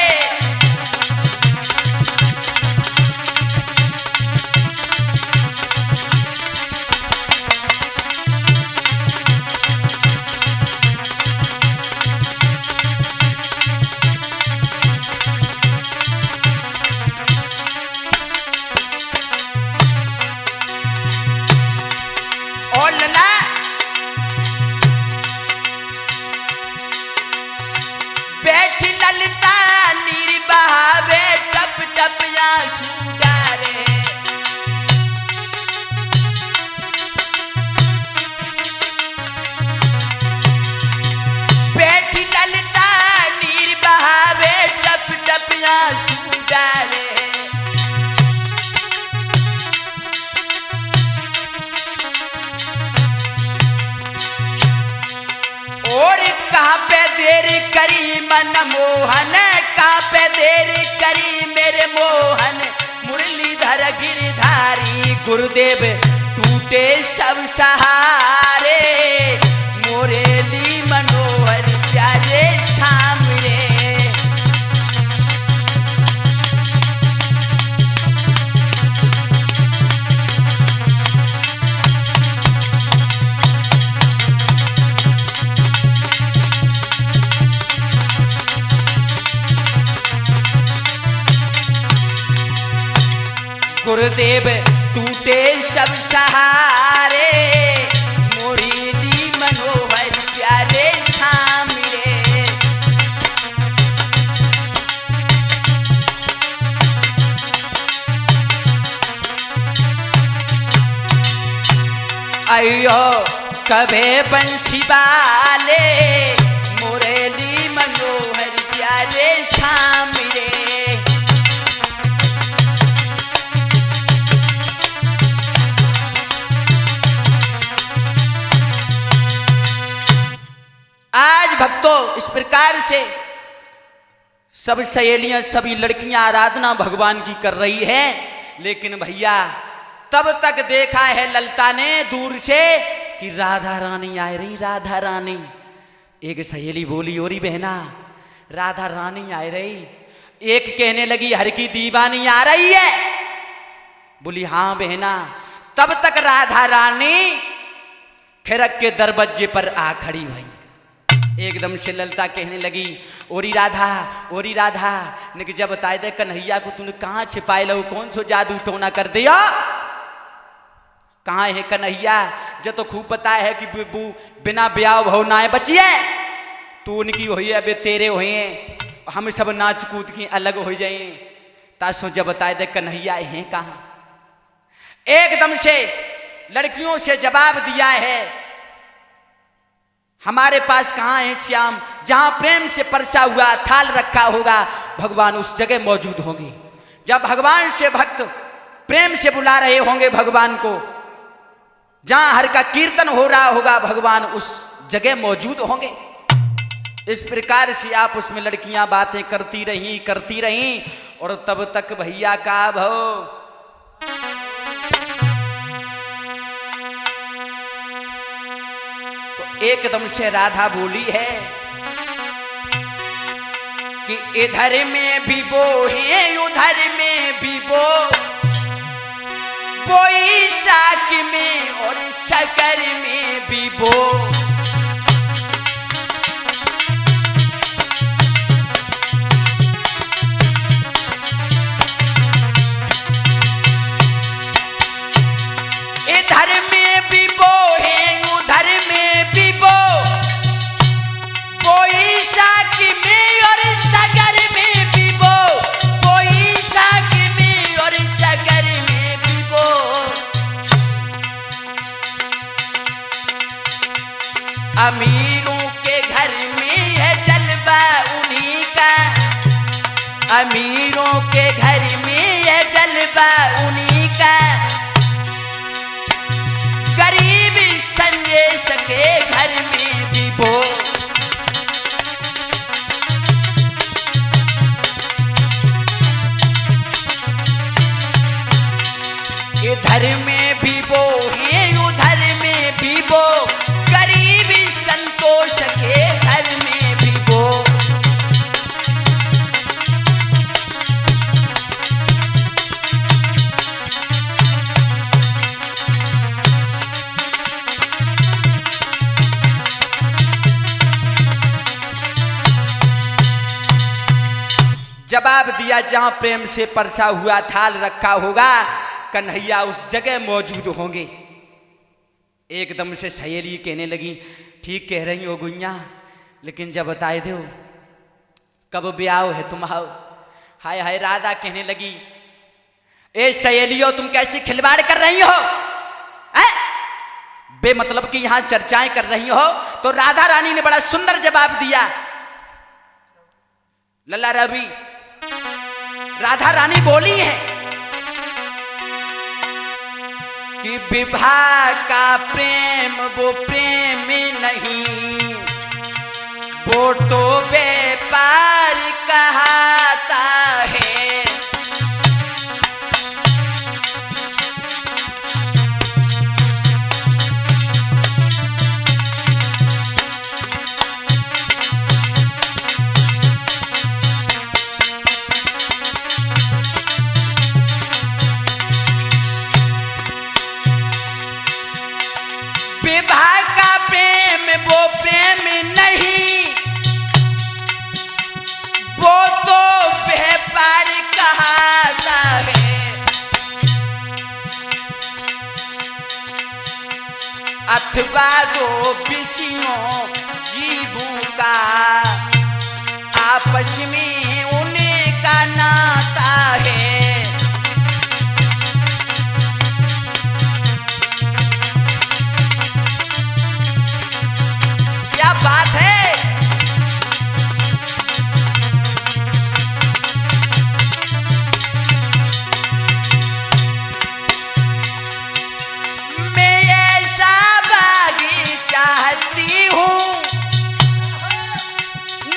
और लला बैठी ललिता नीर बहावे टप टप आंसू डाले। बैठी ललिता नीर बहावे टप टप आंसू डाले। और कहाँ पे देरी करी मनमोहन, कहाँ पे देरी करी मेरे मोहन, मुरलीधर गिरधारी गुरुदेव टूटे सब सहारे, मुरली मनोहर प्यारे सामरे। गुरुदेव टूटे सब सहारे, मुरली मनोहर प्यारे सामरे। अयो कभे बंसी वाले, मुरली मनोहर प्यारे सामरे। आज भक्तों इस प्रकार से सब सहेलियां सभी लड़कियां आराधना भगवान की कर रही हैं, लेकिन भैया तब तक देखा है ललिता ने दूर से कि राधा रानी आ रही, राधा रानी। एक सहेली बोली, ओरी बहना राधा रानी आ रही। एक कहने लगी हर की दीवानी आ रही है। बोली हाँ बहना। तब तक राधा रानी खिरक के दरवाजे पर आ खड़ी हुई। एकदम से ललिता कहने लगी ओरी राधा ने कि जब बताए दे कन्हैया को तूने कहाँ छिपाए लो, कौन सो जादू टोना कर दिया, कहाँ है कन्हैया। जो तो खूब पता है कि बिना ब्याह भव ना बचिए, तू उनकी हुई है बे तेरे हुए, हम सब नाच कूद की अलग हो जाए। तासो जब बताए दे कन्हैया हैं कहाँ। एकदम से लड़कियों से जवाब दिया है हमारे पास कहाँ है श्याम, जहां प्रेम से परसा हुआ थाल रखा होगा भगवान उस जगह मौजूद होंगे। जब भगवान से भक्त प्रेम से बुला रहे होंगे भगवान को, जहां हर का कीर्तन हो रहा होगा भगवान उस जगह मौजूद होंगे। इस प्रकार से आप उसमें लड़कियां बातें करती रहीं और तब तक भैया का भव एकदम से राधा बोली है कि इधर में भी वो है उधर में भी वो साक में और शकर में भी वो। इधर में भी वो है उधर में भी वो अमीरों के घर में है जलवा उन्हीं का, अमीरों के घर में है जलवा उन्हीं का, गरीब संदेश के घर में भी वो, इधर में भी वो है उधर में भी वो, गरीब संतोष के घर में भी वो। जवाब दिया जहां प्रेम से परसा हुआ थाल रखा होगा, कन्हैया उस जगह मौजूद होंगे। एकदम से सहेली कहने लगी, ठीक कह रही हो गुइया, लेकिन जब बताए दो कब ब्याह है तुम्हारा। हाय हाय राधा कहने लगी, ए सहेलियों तुम कैसी खिलवाड़ कर रही हो, बेमतलब की यहां चर्चाएं कर रही हो। तो राधा रानी ने बड़ा सुंदर जवाब दिया। लल्ला रवि, राधा रानी बोली है कि विवाह का प्रेम वो प्रेम नहीं, वो तो व्यापार कहता है। विवाह का प्रेम वो प्रेम नहीं, वो तो व्यापार कहता है। अथवा दो विषयों जीवों का आपस में उनका नाता है। क्या बात है। मैं ऐसा बागी चाहती हूँ,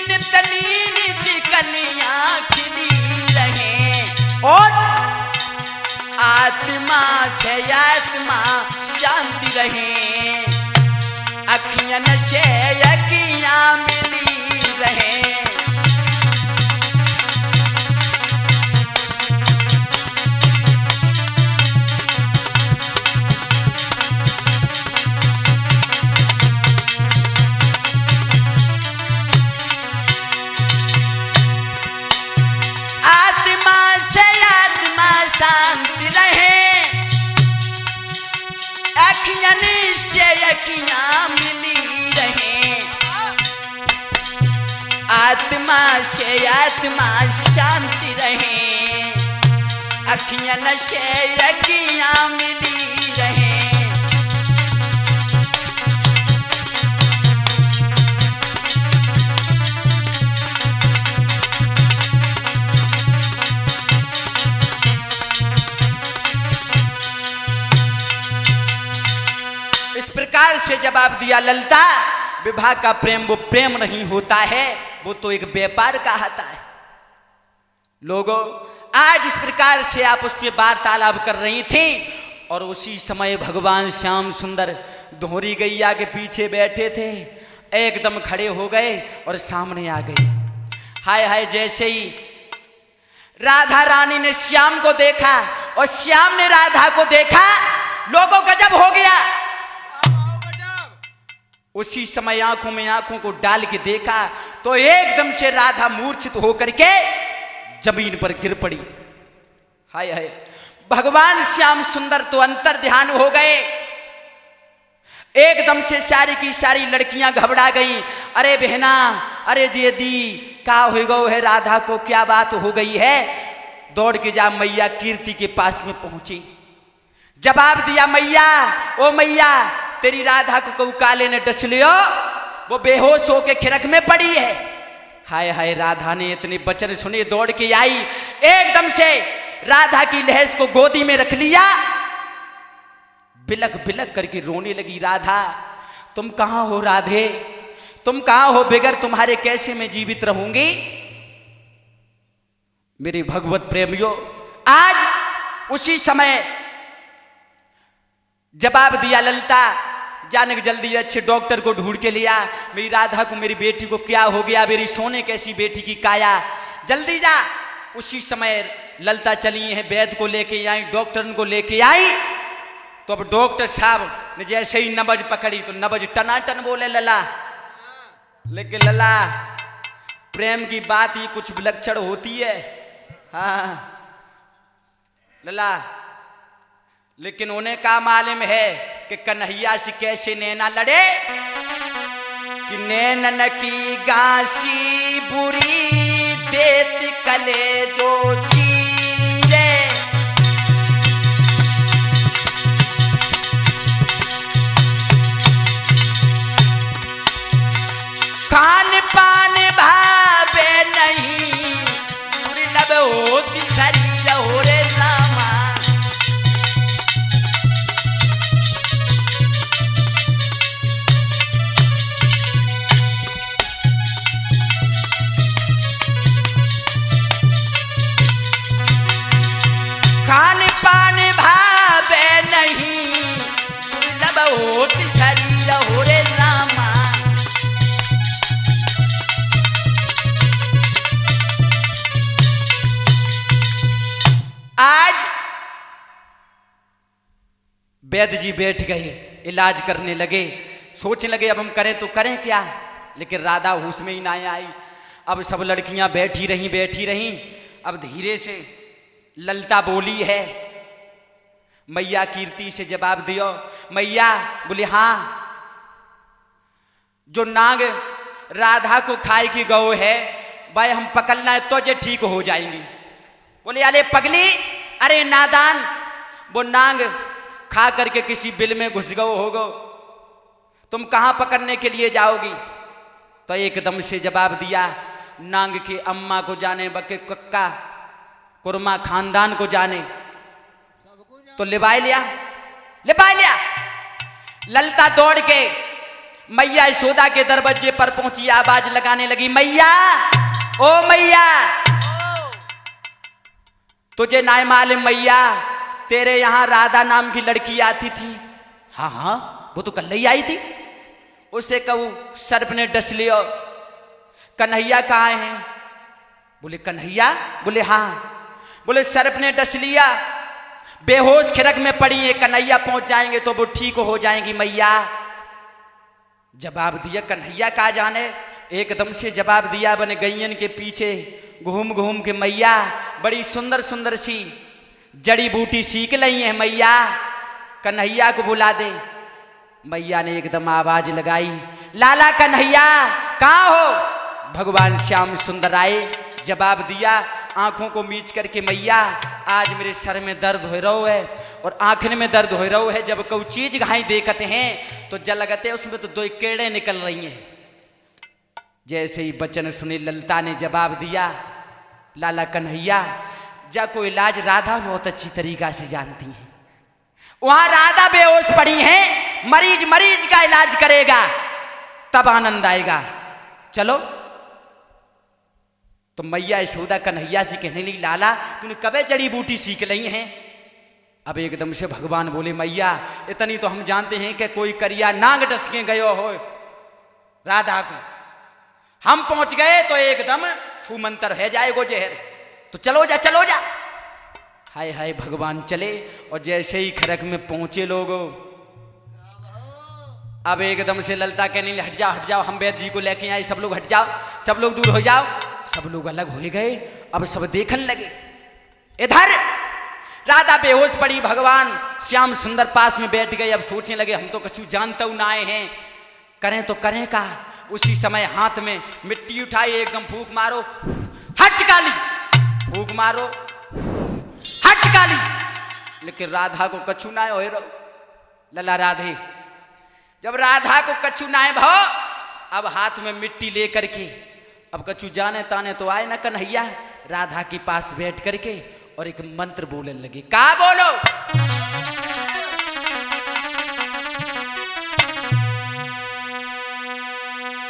नितनी नित कलियां खिली रहे और आत्मा से आत्मा शांति रहे, अखियां से अखियां मिली रहे। आत्मा से आत्मा शांति रहे, अखियां से अखियां मिली रहे, आत्मा से आत्मा शांति रहे, अखियां से अखियां मिली रहे। इस प्रकार से जवाब दिया ललिता, विवाह का प्रेम वो प्रेम नहीं होता है, वो तो एक व्यापार कहता है। लोगों, आज इस प्रकार से आप उसके वार्तालाप कर रही थी और उसी समय भगवान श्याम सुंदर दोहरी गैया के पीछे बैठे थे, एकदम खड़े हो गए और सामने आ गए। हाय हाय, जैसे ही राधा रानी ने श्याम को देखा और श्याम ने राधा को देखा, लोगों गजब हो गया। उसी समय आंखों में आंखों को डाल के देखा तो एकदम से राधा मूर्छित होकर के जमीन पर गिर पड़ी। हाय हाय, भगवान श्याम सुंदर तो अंतर ध्यान हो गए। एकदम से सारी की सारी लड़कियां घबरा गईं। अरे बहना, अरे दीदी, क्या हो गो है राधा को, क्या बात हो गई है? दौड़ के जा मैया कीर्ति के पास में पहुंची। जवाब दिया, मैया, ओ मैया, तेरी राधा को काले ने डस लियो वो बेहोश होके खिरक में पड़ी है। हाय हाय, राधा ने इतने वचन सुने, दौड़ के आई, एकदम से राधा की लहस को गोदी में रख लिया, बिलक बिलक करके रोने लगी। राधा तुम कहां हो राधे, तुम कहां हो, बगैर तुम्हारे कैसे मैं जीवित रहूंगी। मेरे भगवत प्रेमियों, आज उसी समय जवाब दिया ललिता, जाने के जल्दी अच्छे डॉक्टर को ढूंढ के लिया, मेरी राधा को, मेरी बेटी को क्या हो गया, मेरी सोने कैसी बेटी की काया, जल्दी जा। उसी समय ललिता चली है, वैद्य को लेके आई, डॉक्टर को लेके आई। तो अब डॉक्टर साहब ने जैसे ही नब्ज पकड़ी तो नब्ज टनाटन बोले लला। लेकिन लला, प्रेम की बात ही कुछ विलक्षण होती है। हाँ लला, लेकिन उन्हें क्या मालूम है कि कन्हैया से कैसे नैना लड़े, कि नैनन की गांसी बुरी देत कले जो चीरे, खान पान भावे नहीं, दुर्लभ होती शरीर हो रे रामा। खान पान भावे नहीं, दुर्लभ होती शरीर हो रे रामा। आज वैद्य जी बैठ गए, इलाज करने लगे, सोचने लगे अब हम करें तो करें क्या। लेकिन राधा होश में ही ना आई। अब सब लड़कियां बैठी रहीं। अब धीरे से ललिता बोली है, मैया कीर्ति से जवाब दियो। मैया बोले हाँ, जो नाग राधा को खाए की गौ है, भाई हम पकड़ना है तो जे ठीक हो जाएंगी। बोले अरे पगली, अरे नादान, वो नाग खा करके किसी बिल में घुस गओ होगो, तुम कहां पकड़ने के लिए जाओगी। तो एकदम से जवाब दिया, नाग के अम्मा को जाने, बके कक्का कुरमा खानदान को जाने। तो लिबाई लिया। ललिता दौड़ के मैया यशोदा के दरवाजे पर पहुंची, आवाज लगाने लगी, मैया ओ मैया, तुझे ना मालूम मैया, तेरे यहां राधा नाम की लड़की आती थी। हाँ वो तो कल ही आई थी। उसे कहूं सर्प ने डस लियो। कन्हैया कहाँ है? बोले कन्हैया? बोले हाँ। बोले सर्प ने डस लिया, बेहोश खिरक में पड़ी है, कन्हैया पहुंच जाएंगे तो वो ठीक हो जाएंगी मैया। जवाब दिया, कन्हैया कहाँ जाने। एकदम से जवाब दिया, बने गैयन के पीछे घूम घूम के मैया बड़ी सुंदर सुंदर सी जड़ी बूटी सीख ली है मैया, कन्हैया को बुला दे। मैया ने एकदम आवाज लगाई, लाला कन्हैया कहाँ हो? भगवान श्याम सुंदर आए। जवाब दिया, आंखों को मीच करके, मैया आज मेरे सर में दर्द हो रहा है और आंखन में दर्द हो रहा है। जब कोई चीज घाई देखते हैं तो जलगते उसमें तो दो कीड़े निकल रही हैं। जैसे ही बचन सुने ललिता ने जवाब दिया, लाला कन्हैया जा को इलाज राधा बहुत अच्छी तरीका से जानती है, वहां राधा बेहोश पड़ी है, मरीज का इलाज करेगा तब आनंद आएगा, चलो। तो मैया यशोदा कन्हैया से कहने लगी, लाला तूने कबे जड़ी बूटी सीख ली है? अब एकदम से भगवान बोले, मैया इतनी तो हम जानते हैं कि कोई करिया नाग डस के गयो हो राधा को, हम पहुंच गए तो एकदम छू मंतर है जाएगो जहर, तो चलो जा। हाय हाय, भगवान चले और जैसे ही खरक में पहुंचे लोगों, अब एकदम से ललिता कहने लगी, हट जाओ, हम वैद्य जी को लेके आए, सब लोग हट जाओ, सब लोग दूर हो जाओ। सब लोग अलग हो गए। अब सब देखने लगे, इधर राधा बेहोश पड़ी, भगवान श्याम सुंदर पास में बैठ गए। अब सोचने लगे, हम तो कछु जानते ना आए हैं, करें तो करें का। उसी समय हाथ में मिट्टी उठाई, एकदम फूंक मारो, हट काली, फूंक मारो, हट काली। लेकिन राधा को कछु ना हो। लला राधे, जब राधा को कछु ना भो अब हाथ में मिट्टी लेकर के अब कछु जाने ताने तो आए ना कन्हैया राधा के पास बैठ करके और एक मंत्र बोलने लगे। का बोलो?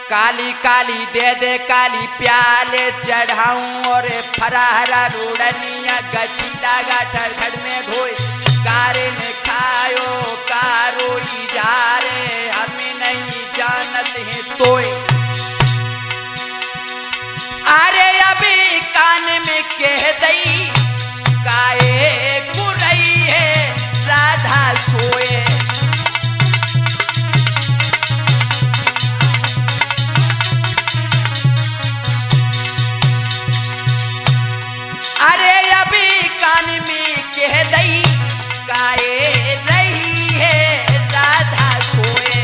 काली काली दे दे काली प्याले चढ़ाऊं और फराहरा रोड़निया गठीला गाठर घर में घोए कारे ने खायो कारोई जा रे हमें नहीं जानत है तोए। अरे अभी कान में कह दई काए कुरई है राधा सोए। अरे अभी कान में कह दई काए रही है राधा सोए।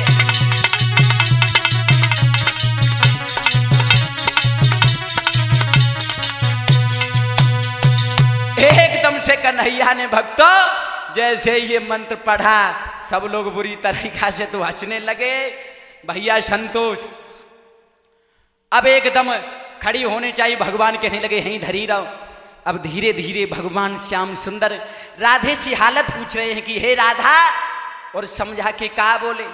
एकदम से कन्हैया ने भक्तों जैसे ये मंत्र पढ़ा सब लोग बुरी तरीका से तो हंसने लगे। भैया संतोष अब एकदम खड़ी होनी चाहिए। भगवान कहने लगे यहीं धरी रहो। अब धीरे धीरे भगवान श्याम सुंदर राधे से हालत पूछ रहे हैं कि हे राधा, और समझा के का बोले।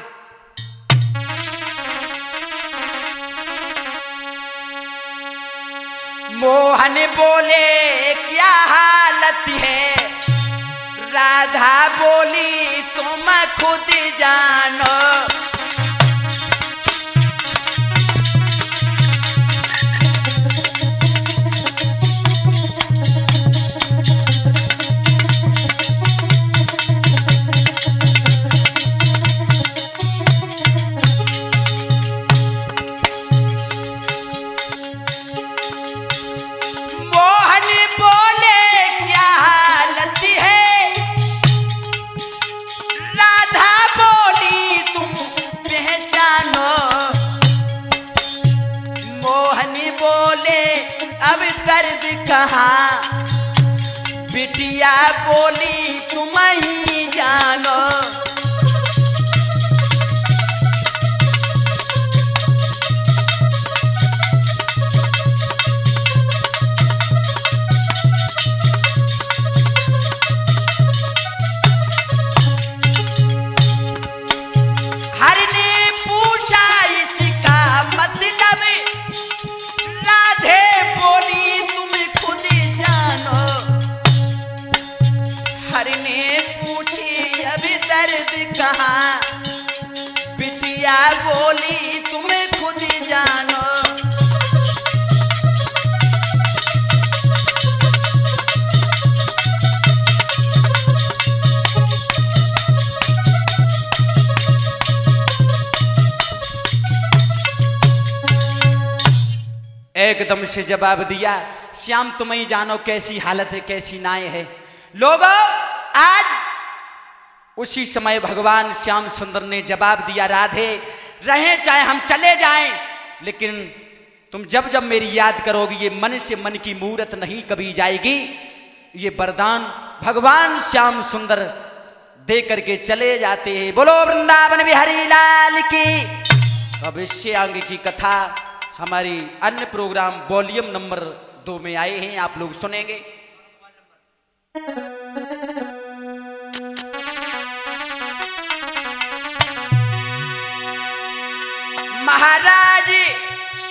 मोहन बोले क्या हालत है, राधा बोली तुम खुद जानो। अब दर्द कहाँ बिटिया बोली तुम ही जानो। हर ने पूछा इसका मतलब, राधे बोली तुम खुद जानो। हर ने पूछी अभी दर्द कहाँ, बिटिया बोली तुम खुद जानो। एकदम से जवाब दिया, श्याम तुम ही जानो कैसी हालत है कैसी नाय है। लोगों आज उसी समय भगवान श्याम सुंदर ने जवाब दिया, राधे रहे चाहे हम चले जाएं, लेकिन तुम जब जब मेरी याद करोगी ये मन से मन की मूरत नहीं कभी जाएगी। ये वरदान भगवान श्याम सुंदर दे करके चले जाते हैं। बोलो वृंदावन बिहारी लाल की। अब इससे आगे की कथा हमारी अन्य प्रोग्राम वॉल्यूम नंबर 2 में आए हैं, आप लोग सुनेंगे। महाराज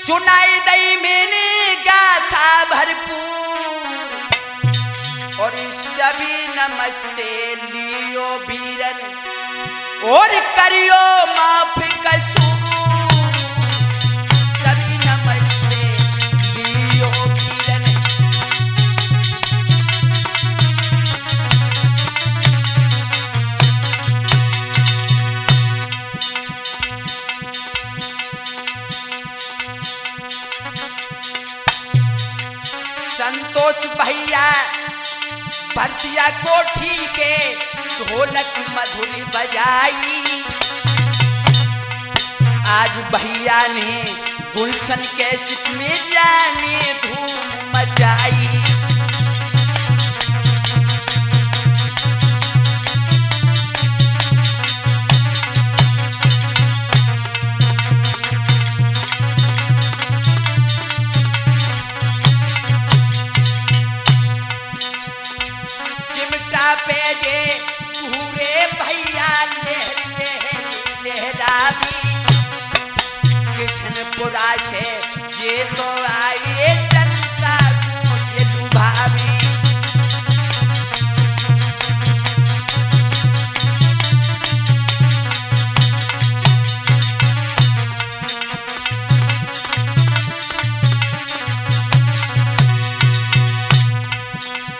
सुनाई दई मैंने गाथा भरपूर, और सभी नमस्ते लियो बीरन और करियो माफ कसूर। संतोष भैया भरतिया कोठी के ढोलक मधुरी बजाई। आज भैया ने गुलशन कैसेट में जाने धूम मचाई। जे पूरे भैया लहरावी कृष्णपुरा से ये तो आए जनता मुझे लुभावी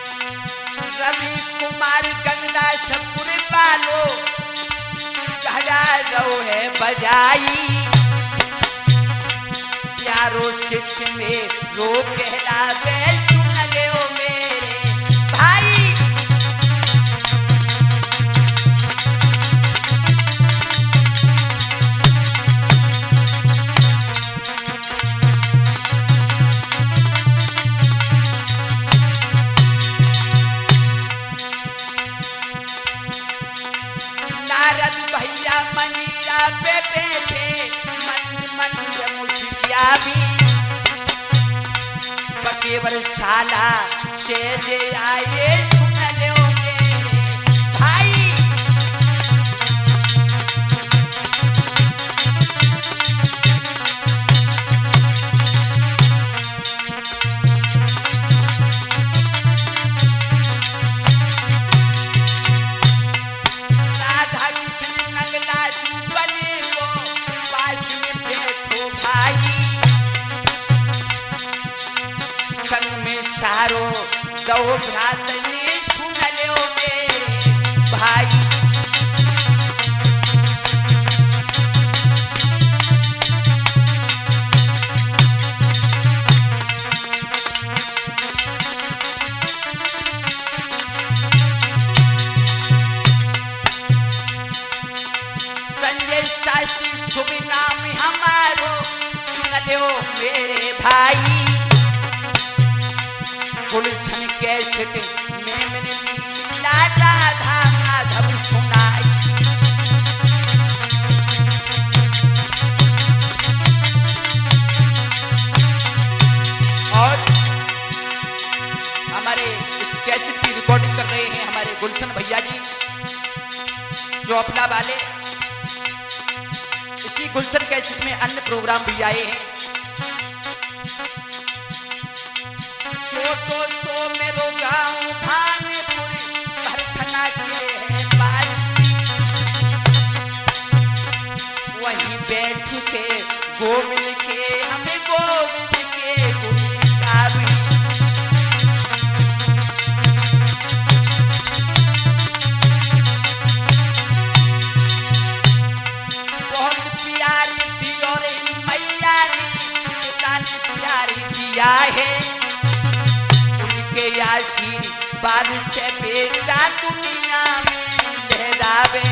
रवि कुमार गंगा सपुर वालो हजारों है बजाई प्यारो शिष्य में रो कहलावे सुन ले ओ मेरे भाई नारद भैया मनिया पे बैठे मन मुझिया भी केवल शाला से जे आए सुन ले ओ मेरे भाई राधा कृष्ण नगला बने को पास में बैठो भाई संग में सारो दो भ्रात ने सुन ले ओ मेरे भाई संजय शास्त्री शुभ नाम हमारो सुन ले ओ मेरे भाई गुलशन कैसेट में मैंने लाडा धाम माधव सुनाई और हमारे इस कैसेट की रिकॉर्डिंग कर रहे हैं हमारे गुलशन भैया जी चौपला वाले इसी गुलशन कैसेट में अन्य प्रोग्राम भी आए हैं तो मेरो गाँव भानपुर भरथना के है पास वहीं बैठ के गोविंद के हमें गोविंद के गुण गावी बहुत प्यारी थी और मैया ने प्यारी दिया है आशीर्वाद से बेटा दुनिया में लहरावे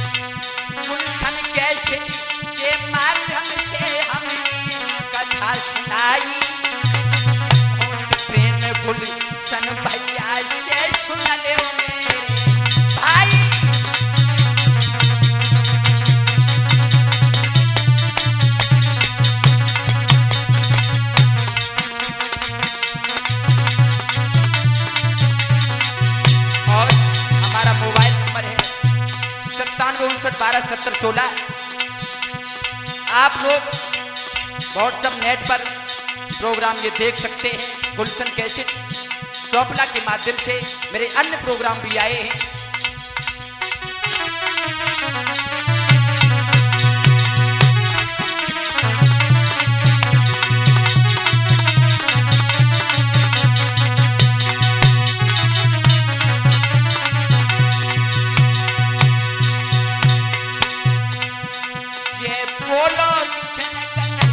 गुलशन कैसे के माध्यम से हमें कथा सुनाई गुलशन भैया से सुन ले ओ मेरे भाई और हमारा मोबाइल नंबर है 9759127016 आप लोग व्हाट्सएप नेट पर प्रोग्राम ये देख सकते हैं गुलशन कैसेट चौपला के माध्यम से मेरे अन्य प्रोग्राम भी आए हैं ये बोलो कृष्ण